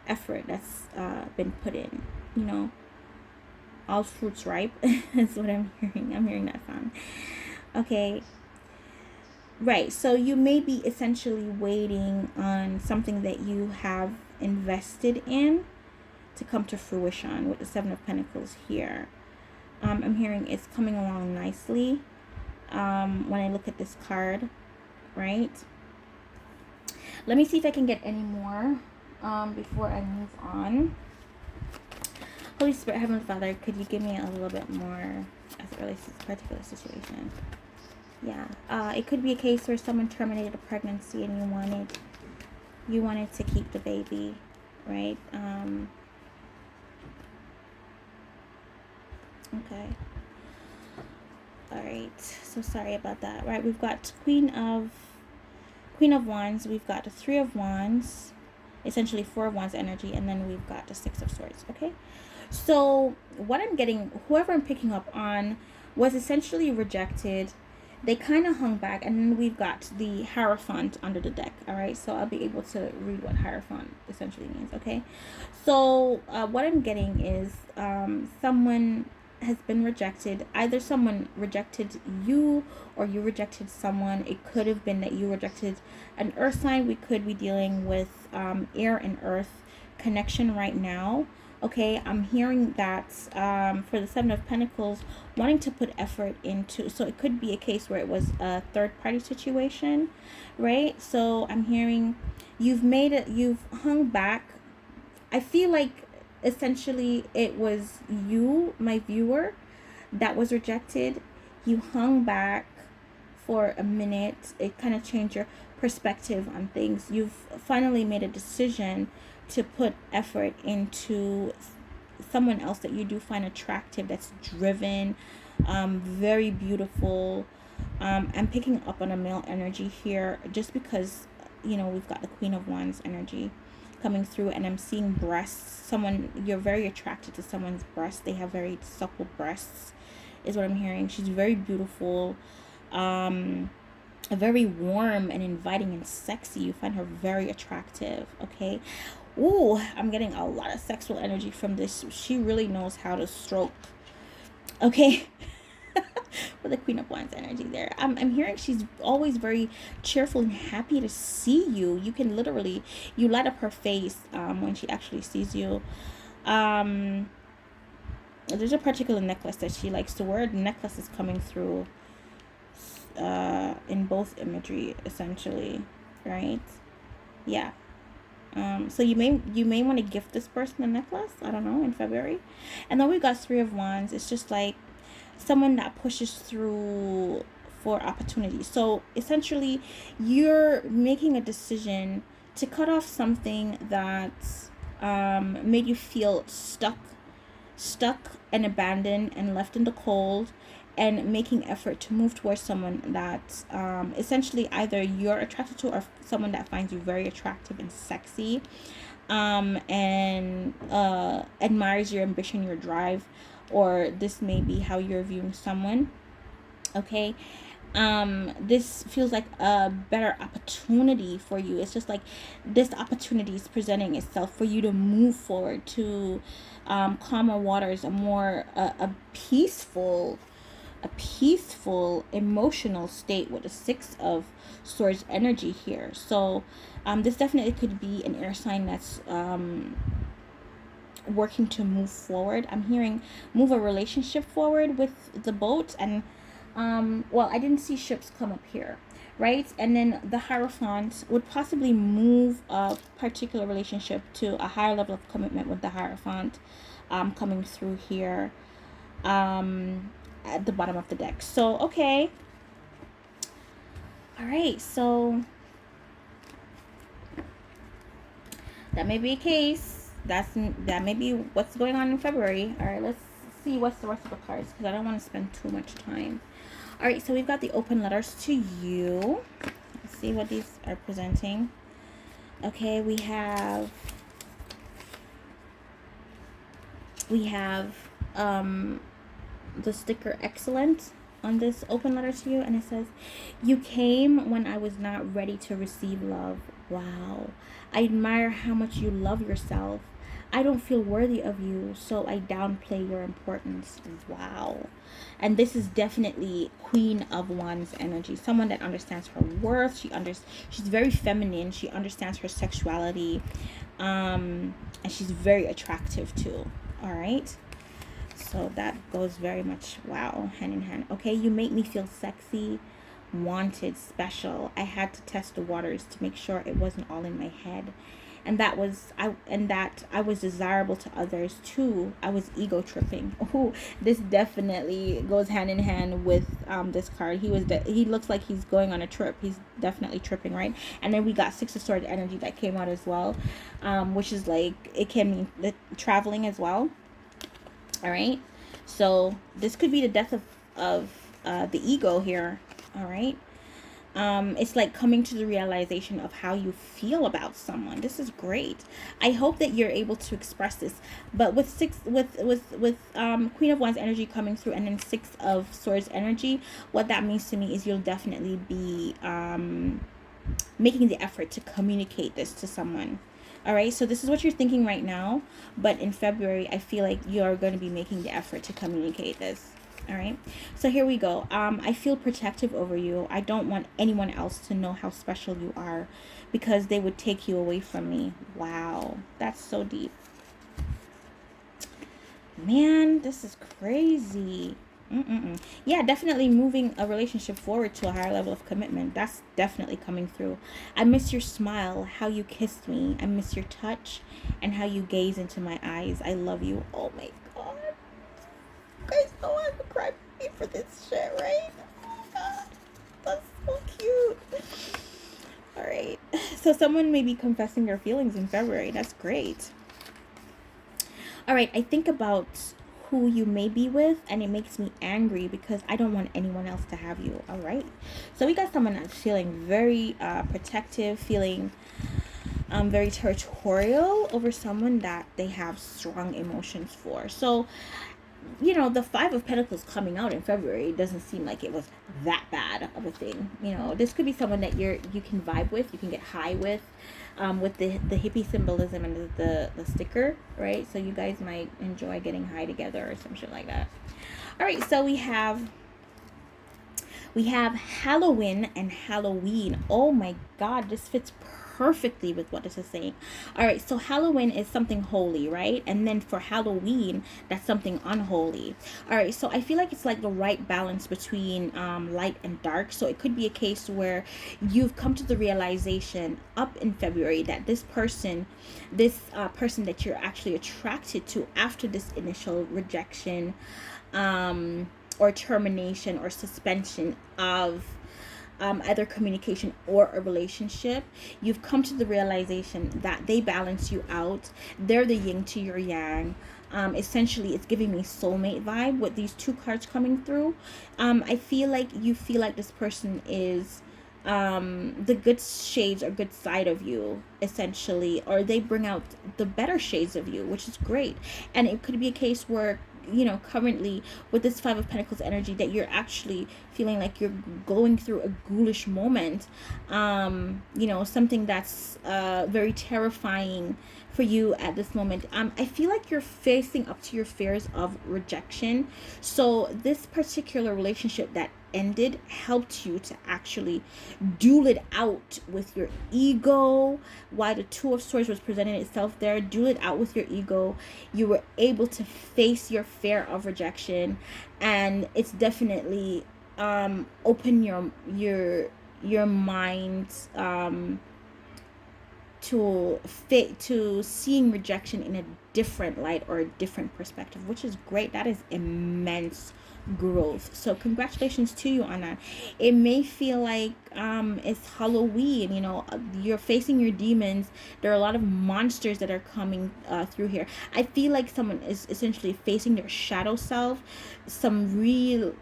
effort that's been put in, you know. All fruits ripe. That's what I'm hearing. I'm hearing that sound. Okay, right. So you may be essentially waiting on something that you have invested in to come to fruition with the Seven of Pentacles here. I'm hearing it's coming along nicely. When I look at this card, right? Let me see if I can get any more before I move on. Holy Spirit, Heavenly Father, could you give me a little bit more as it relates to this particular situation? Yeah. It could be a case where someone terminated a pregnancy and you wanted to keep the baby, right? Okay. Alright. So sorry about that. Right, we've got Queen of Wands, we've got the Three of Wands, essentially Four of Wands energy, and then we've got the Six of Swords, okay? So what I'm getting, whoever I'm picking up on was essentially rejected. They kind of hung back, and then we've got the Hierophant under the deck, all right? So I'll be able to read what Hierophant essentially means, okay? So what I'm getting is someone has been rejected. Either someone rejected you or you rejected someone. It could have been that you rejected an earth sign. We could be dealing with air and earth connection right now. Okay, I'm hearing that for the Seven of Pentacles, wanting to put effort into, so it could be a case where it was a third party situation, right? So I'm hearing you've hung back. I feel like essentially it was you, my viewer, that was rejected. You hung back for a minute. It kind of changed your perspective on things. You've finally made a decision to put effort into someone else that you do find attractive, that's driven, very beautiful. I'm picking up on a male energy here just because, you know, we've got the Queen of Wands energy coming through, and I'm seeing breasts. You're very attracted to someone's breasts. They have very supple breasts is what I'm hearing. She's very beautiful, very warm and inviting and sexy. You find her very attractive, okay? Ooh, I'm getting a lot of sexual energy from this. She really knows how to stroke, okay? With the Queen of Wands energy there. I'm hearing she's always very cheerful and happy to see you. You can literally, you light up her face when she actually sees you. There's a particular necklace that she likes to wear. The necklace is coming through in both imagery, essentially, right? Yeah. So you may want to gift this person a necklace, I don't know, in February. And then we got Three of Wands. It's just like someone that pushes through for opportunity. So essentially, you're making a decision to cut off something that made you feel stuck and abandoned and left in the cold, and making effort to move towards someone that essentially either you're attracted to, or someone that finds you very attractive and sexy, and admires your ambition, your drive, or this may be how you're viewing someone. Okay, this feels like a better opportunity for you. It's just like this opportunity is presenting itself for you to move forward to calmer waters, a more a peaceful emotional state with a Six of Swords energy here. So this definitely could be an air sign that's working to move forward. I'm hearing move a relationship forward with the boat. And well, I didn't see ships come up here, right? And then the Hierophant would possibly move a particular relationship to a higher level of commitment with the Hierophant coming through here at the bottom of the deck. So okay, all right, so that may be a case. That may be what's going on in February. All right, let's see what's the rest of the cards, because I don't want to spend too much time. All right, so we've got the open letters to you. Let's see what these are presenting. Okay, we have the sticker excellent on this open letter to you, and it says, you came when I was not ready to receive love. Wow, I admire how much you love yourself. I don't feel worthy of you, so I downplay your importance. Wow. And this is definitely Queen of Wands energy. Someone that understands her worth. She's very feminine. She understands her sexuality. And she's very attractive too. All right. So that goes very much, wow, hand in hand. Okay, you make me feel sexy, wanted, special. I had to test the waters to make sure it wasn't all in my head. And that I was desirable to others too. I was ego tripping. Oh, this definitely goes hand in hand with this card. He looks like he's going on a trip. He's definitely tripping, right? And then we got Six of Swords energy that came out as well, which is like, it can mean traveling as well. All right, so this could be the death of the ego here. All right. It's like coming to the realization of how you feel about someone. This is great. I hope that you're able to express this. But with Queen of Wands energy coming through, and then Six of Swords energy, what that means to me is you'll definitely be making the effort to communicate this to someone. All right, so this is what you're thinking right now, but in February, I feel like you're going to be making the effort to communicate this. All right, so here we go. I feel protective over you. I don't want anyone else to know how special you are, because they would take you away from me. Wow, that's so deep. Man, this is crazy. Yeah, definitely moving a relationship forward to a higher level of commitment. That's definitely coming through. I miss your smile, how you kissed me. I miss your touch and how you gaze into my eyes. I love you. Oh my god. You guys know I would cry for this shit, right? Oh my god. That's so cute. All right. So someone may be confessing their feelings in February. That's great. All right. I think about who you may be with, and it makes me angry because I don't want anyone else to have you. All right, so we got someone that's feeling very protective, feeling very territorial over someone that they have strong emotions for. So you know, the Five of Pentacles coming out in February doesn't seem like it was that bad of a thing. You know, this could be someone that you can vibe with, you can get high with the hippie symbolism and the sticker, right? So you guys might enjoy getting high together or some shit like that. All right, so we have Halloween and Halloween. Oh my god, this fits perfectly with what this is saying. All right, so Halloween is something holy, right? And then for Halloween, that's something unholy. All right, so I feel like it's like the right balance between light and dark. So it could be a case where you've come to the realization up in February that this person that you're actually attracted to after this initial rejection, or termination or suspension of either communication or a relationship. You've come to the realization that they balance you out. They're the yin to your yang. Essentially, it's giving me soulmate vibe with these two cards coming through. I feel like you feel like this person is the good shades or good side of you, essentially, or they bring out the better shades of you, which is great. And it could be a case where, currently with this Five of Pentacles energy, that you're actually feeling like you're going through a ghoulish moment, something that's very terrifying for you at this moment. I feel like you're facing up to your fears of rejection. So this particular relationship that ended helped you to actually duel it out with your ego. Why the Two of Swords was presenting itself there, duel it out with your ego. You were able to face your fear of rejection, and it's definitely open your mind to seeing rejection in a different light or a different perspective, which is great. That is immense growth. So congratulations to you on that. It may feel like it's Halloween, you're facing your demons. There are a lot of monsters that are coming through here. I feel like someone is essentially facing their shadow self. Some real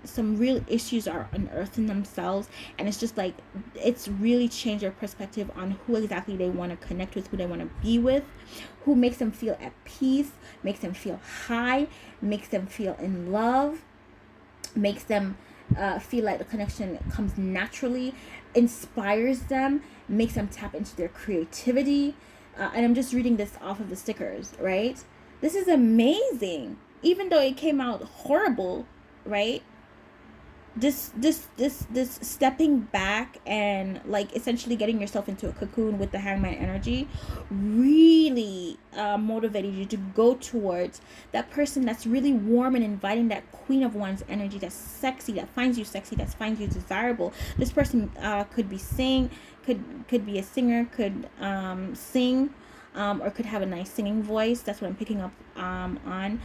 issues are unearthing themselves, and it's just like it's really changed their perspective on who exactly they want to connect with, who they want to be with, who makes them feel at peace, makes them feel high, makes them feel in love, makes them feel like the connection comes naturally, inspires them, makes them tap into their creativity. And I'm just reading this off of the stickers, right? This is amazing. Even though it came out horrible, right? This stepping back and like essentially getting yourself into a cocoon with the Hangman energy really motivated you to go towards that person that's really warm and inviting, that Queen of Wands energy, that's sexy, that finds you sexy, that finds you desirable. This person could be could be a singer, could sing, or could have a nice singing voice. That's what I'm picking up on.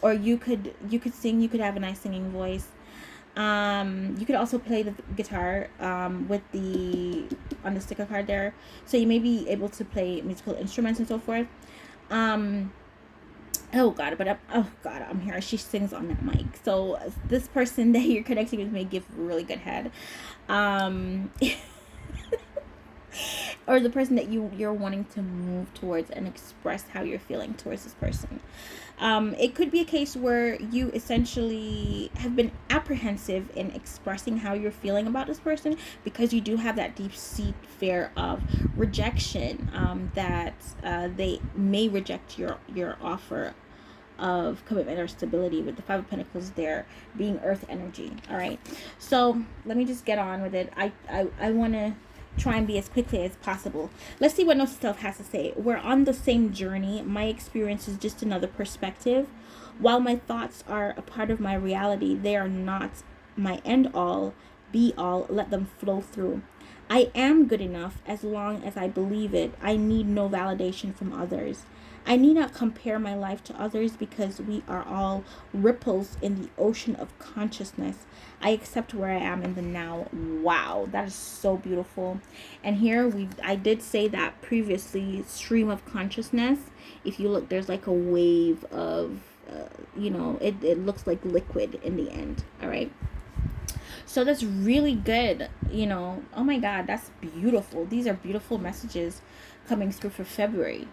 Or you could sing, you could have a nice singing voice. You could also play the guitar with on the sticker card there, so you may be able to play musical instruments and so forth. Oh god, I'm here. She sings on that mic. So this person that you're connecting with may give really good head. Or the person that you're wanting to move towards and express how you're feeling towards this person. It could be a case where you essentially have been apprehensive in expressing how you're feeling about this person, because you do have that deep-seated fear of rejection, that they may reject your offer of commitment or stability, with the Five of Pentacles there being earth energy. All right, so let me just get on with it. I want to try and be as quickly as possible. Let's see what Note to Self has to say. We're on the same journey. My experience is just another perspective. While my thoughts are a part of my reality, they are not my end all, be all. Let them flow through. I am good enough as long as I believe it. I need no validation from others. I need not compare my life to others, because we are all ripples in the ocean of consciousness. I accept where I am in the now. Wow, that is so beautiful. And here I did say that previously, stream of consciousness. If you look, there's like a wave of, it looks like liquid in the end. All right. So that's really good. Oh my God, that's beautiful. These are beautiful messages coming through for February.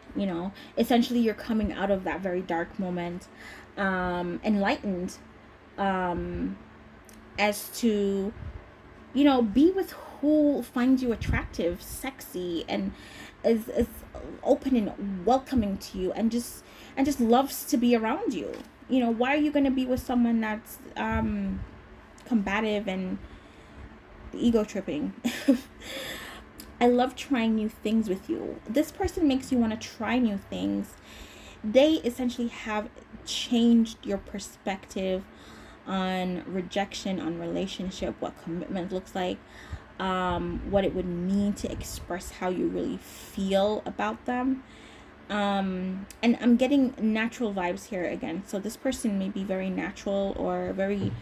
Essentially you're coming out of that very dark moment, enlightened, as to, be with who finds you attractive, sexy, and is open and welcoming to you, and just loves to be around you. Why are you going to be with someone that's combative and ego tripping? I love trying new things with you. This person makes you want to try new things. They essentially have changed your perspective on rejection, on relationship, what commitment looks like, what it would mean to express how you really feel about them. And I'm getting natural vibes here again. So this person may be very natural or very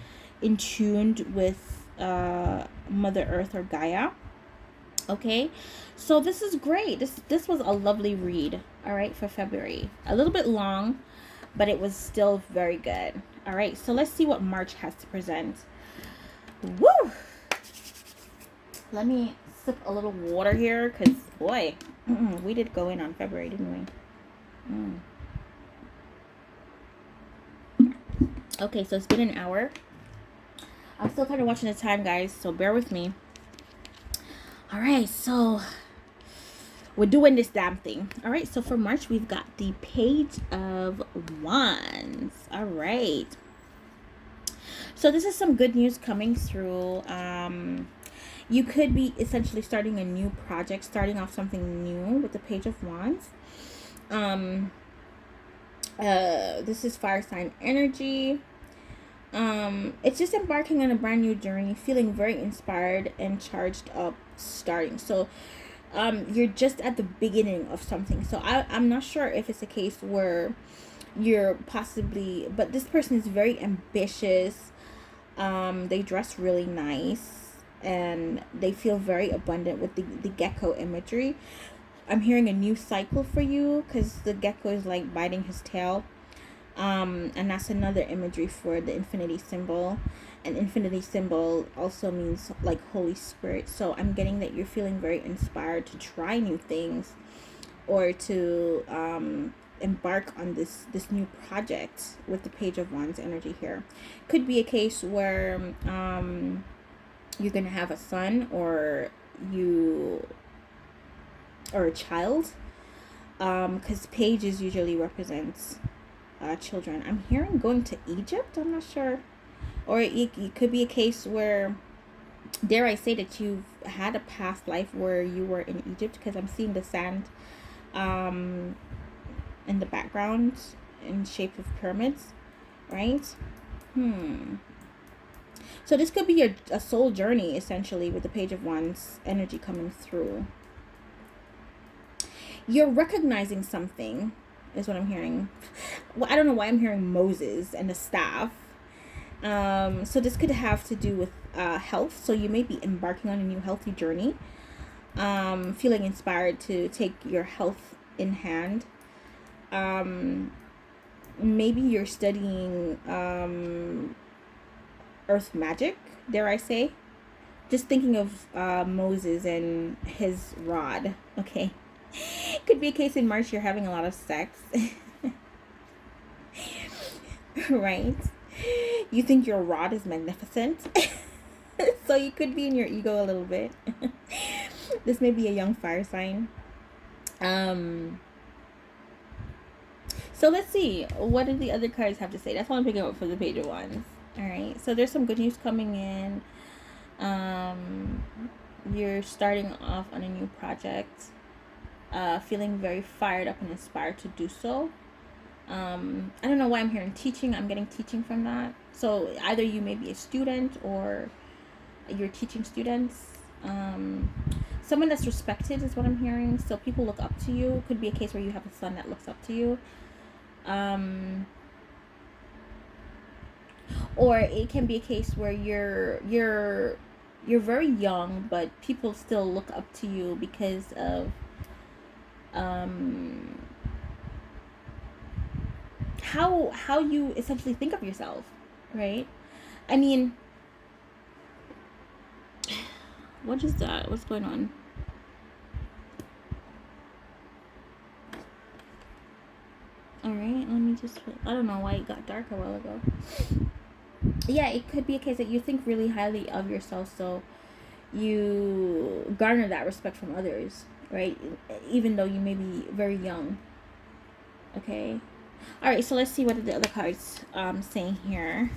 in tuned with Mother Earth or Gaia. Okay, so this is great. This was a lovely read. All right, for February, a little bit long, but it was still very good. All right, so let's see what March has to present. Woo! Let me sip a little water here, because boy, we did go in on February, didn't we? Okay, so it's been an hour. I'm still kind of watching the time, guys, so bear with me. All right, so we're doing this damn thing. All right, so for March, we've got the Page of Wands. All right. So this is some good news coming through. You could be essentially starting a new project, starting off something new with the Page of Wands. This is fire sign energy. It's just embarking on a brand new journey, feeling very inspired and charged up starting. So you're just at the beginning of something. So I'm not sure if it's a case where you're possibly, but this person is very ambitious. They dress really nice and they feel very abundant with the gecko imagery. I'm hearing a new cycle for you because the gecko is like biting his tail. And that's another imagery for the infinity symbol. And infinity symbol also means like Holy Spirit. So I'm getting that you're feeling very inspired to try new things or to embark on this new project with the Page of Wands energy here. Could be a case where you're gonna have a son or a child, because pages usually represents children. I'm hearing going to Egypt. I'm not sure. Or it could be a case where, dare I say, that you've had a past life where you were in Egypt, because I'm seeing the sand in the background in shape of pyramids, right? So this could be a soul journey, essentially, with the Page of Wands energy coming through. You're recognizing something, is what I'm hearing. Well, I don't know why I'm hearing Moses and the staff. So this could have to do with health. So you may be embarking on a new healthy journey. Feeling inspired to take your health in hand. Maybe you're studying earth magic, dare I say. Just thinking of Moses and his rod. Okay. Could be a case in March you're having a lot of sex. Right? You think your rod is magnificent. So you could be in your ego a little bit. This may be a young fire sign. So let's see. What do the other cards have to say? That's what I'm picking up for the Page of Wands. Alright. So there's some good news coming in. You're starting off on a new project. Feeling very fired up and inspired to do so. I don't know why I'm hearing teaching. I'm getting teaching from that. So either you may be a student or you're teaching students. Someone that's respected is what I'm hearing. So people look up to you. Could be a case where you have a son that looks up to you. Or it can be a case where you're very young, but people still look up to you because of how you essentially think of yourself, right? I mean, what is that? What's going on? All right, let me just, I don't know why it got dark a while ago. Yeah, it could be a case that you think really highly of yourself, so you garner that respect from others, right? Even though you may be very young. Okay. All right, so let's see what the other cards saying here.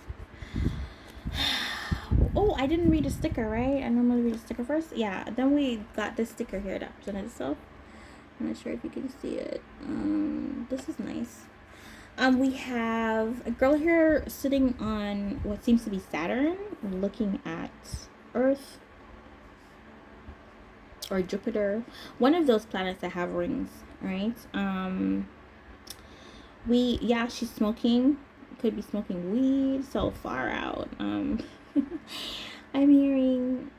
Oh, I didn't read a sticker, right? I normally read a sticker first. Yeah, then we got this sticker here that presented itself. I'm not sure if you can see it. This is nice. We have a girl here sitting on what seems to be Saturn, looking at Earth. or Jupiter, one of those planets that have rings, right? Yeah, she's smoking, could be smoking weed, so far out. I'm hearing,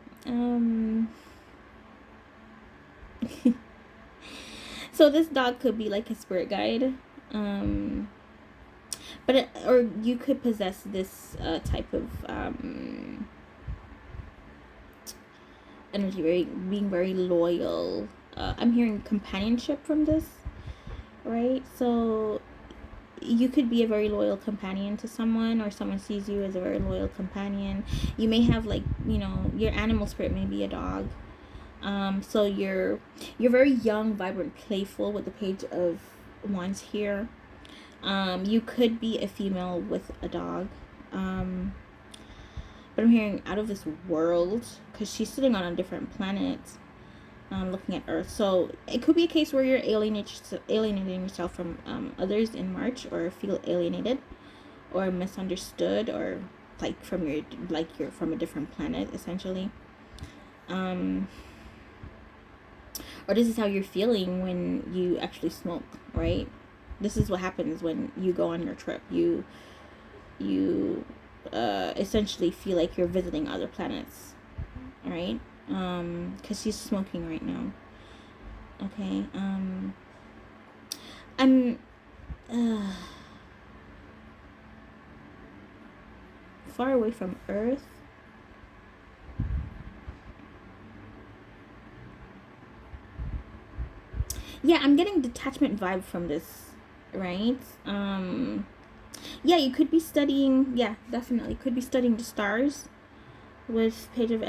so this dog could be like a spirit guide, or you could possess this type of energy, being very loyal. I'm hearing companionship from this, right? So you could be a very loyal companion to someone, or someone sees you as a very loyal companion. You may have, like, your animal spirit may be a dog. So you're very young, vibrant, playful with the Page of Wands here. You could be a female with a dog. But I'm hearing out of this world, because she's sitting on a different planet, looking at Earth. So it could be a case where you're alienating yourself from others in March, or feel alienated or misunderstood, or you're from a different planet, essentially. Or this is how you're feeling when you actually smoke, right? This is what happens when you go on your trip. You essentially feel like you're visiting other planets, right? Because she's smoking right now. Okay. I'm far away from Earth. Yeah, I'm getting detachment vibe from this, right? Yeah, you could be studying. Yeah, definitely could be studying the stars with Page of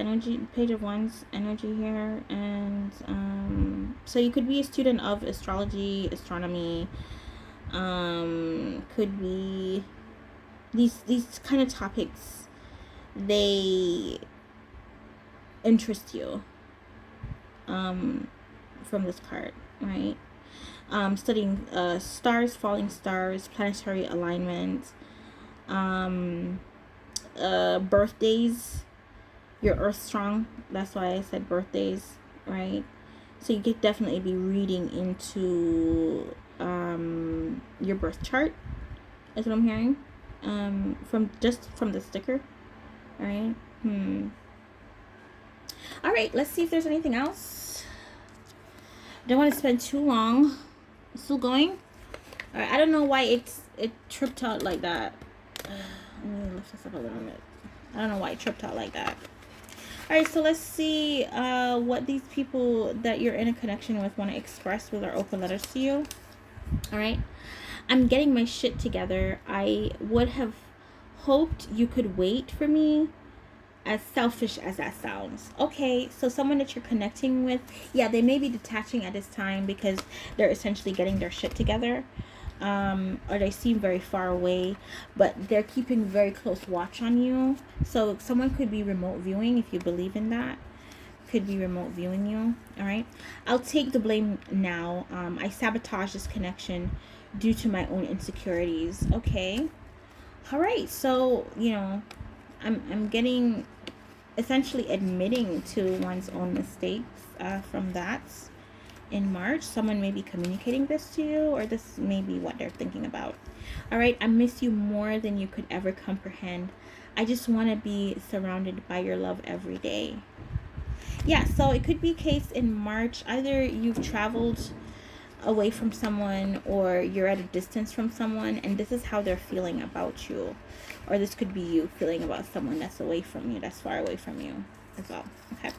Wands energy here, and so you could be a student of astrology, astronomy. Could be these kind of topics. They interest you. From this card, right? Studying stars, falling stars, planetary alignment, birthdays. You're Earth strong. That's why I said birthdays, right? So you could definitely be reading into your birth chart. Is what I'm hearing. From the sticker, right? All right. Let's see if there's anything else. Don't want to spend too long. Still going. All right. I don't know why it tripped out like that. Let me lift this up a little bit. I don't know why it tripped out like that. All right, so let's see what these people that you're in a connection with want to express with our open letters to you. All right. I'm getting my shit together. I would have hoped you could wait for me, as selfish as that sounds. Okay, so someone that you're connecting with, yeah, they may be detaching at this time because they're essentially getting their shit together. Or they seem very far away, but they're keeping very close watch on you. So someone could be remote viewing, if you believe in that. Could be remote viewing you. All right, I'll take the blame now. I sabotaged this connection due to my own insecurities. Okay. All right, so I'm getting, essentially admitting to one's own mistakes from that. In March, someone may be communicating this to you, or this may be what they're thinking about. All right, I miss you more than you could ever comprehend. I just want to be surrounded by your love every day. Yeah, so it could be a case in March. Either you've traveled away from someone, or you're at a distance from someone, and this is how they're feeling about you. Or this could be you feeling about someone that's away from you, that's far away from you as well. Okay.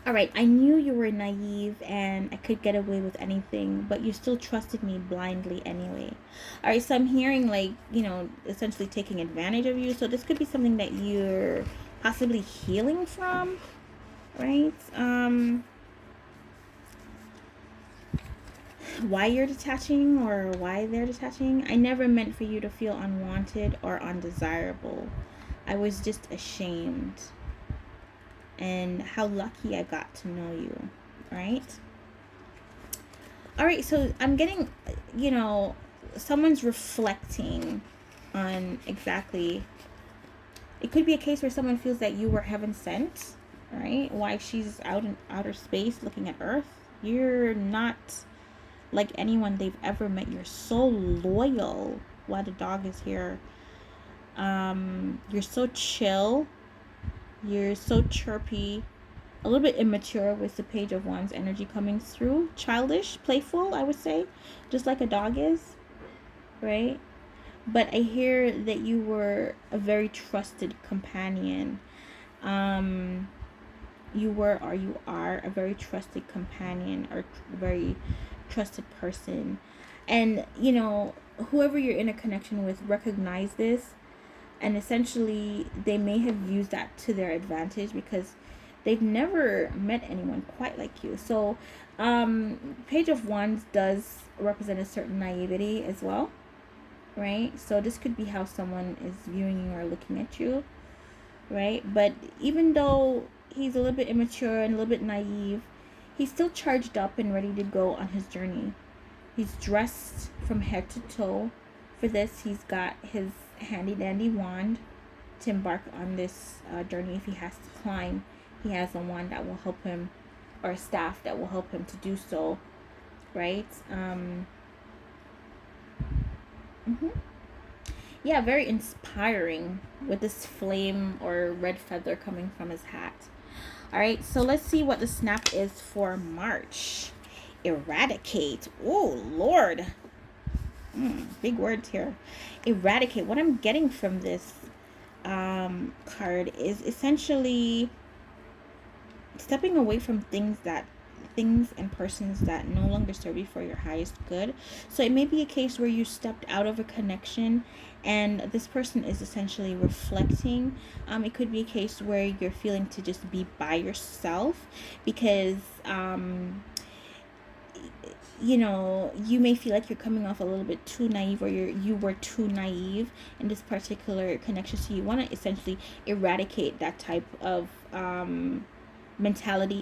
All right, I knew you were naive and I could get away with anything, but you still trusted me blindly anyway. All right, so I'm hearing, like, essentially taking advantage of you. So this could be something that you're possibly healing from, right? Why you're detaching, or why they're detaching. I never meant for you to feel unwanted or undesirable. I was just ashamed. And how lucky I got to know you, right? All right, so I'm getting, someone's reflecting on exactly. It could be a case where someone feels that you were heaven sent, right? Why she's out in outer space looking at Earth. You're not like anyone they've ever met. You're so loyal while the dog is here. You're so chill. You're so chirpy. A little bit immature with the Page of Wands energy coming through. Childish, playful, I would say. Just like a dog is, right? But I hear that you were a very trusted companion. Um, you were or you are a very trusted companion or a very trusted person. And, whoever you're in a connection with, recognize this. And essentially, they may have used that to their advantage because they've never met anyone quite like you. So, Page of Wands does represent a certain naivety as well, right? So this could be how someone is viewing you or looking at you, right? But even though he's a little bit immature and a little bit naive, he's still charged up and ready to go on his journey. He's dressed from head to toe for this. He's got his handy dandy wand to embark on this journey. If he has to climb, he has a wand that will help him, or a staff that will help him to do so, right? Yeah, very inspiring with this flame or red feather coming from his hat. All right, so let's see what the snap is for March. Eradicate. Oh, Lord. Big words here. Eradicate. What I'm getting from this card is essentially stepping away from things and persons that no longer serve you for your highest good. So it may be a case where you stepped out of a connection and this person is essentially reflecting. It could be a case where you're feeling to just be by yourself because you may feel like you're coming off a little bit too naive, or you were too naive in this particular connection. So you want to essentially eradicate that type of mentality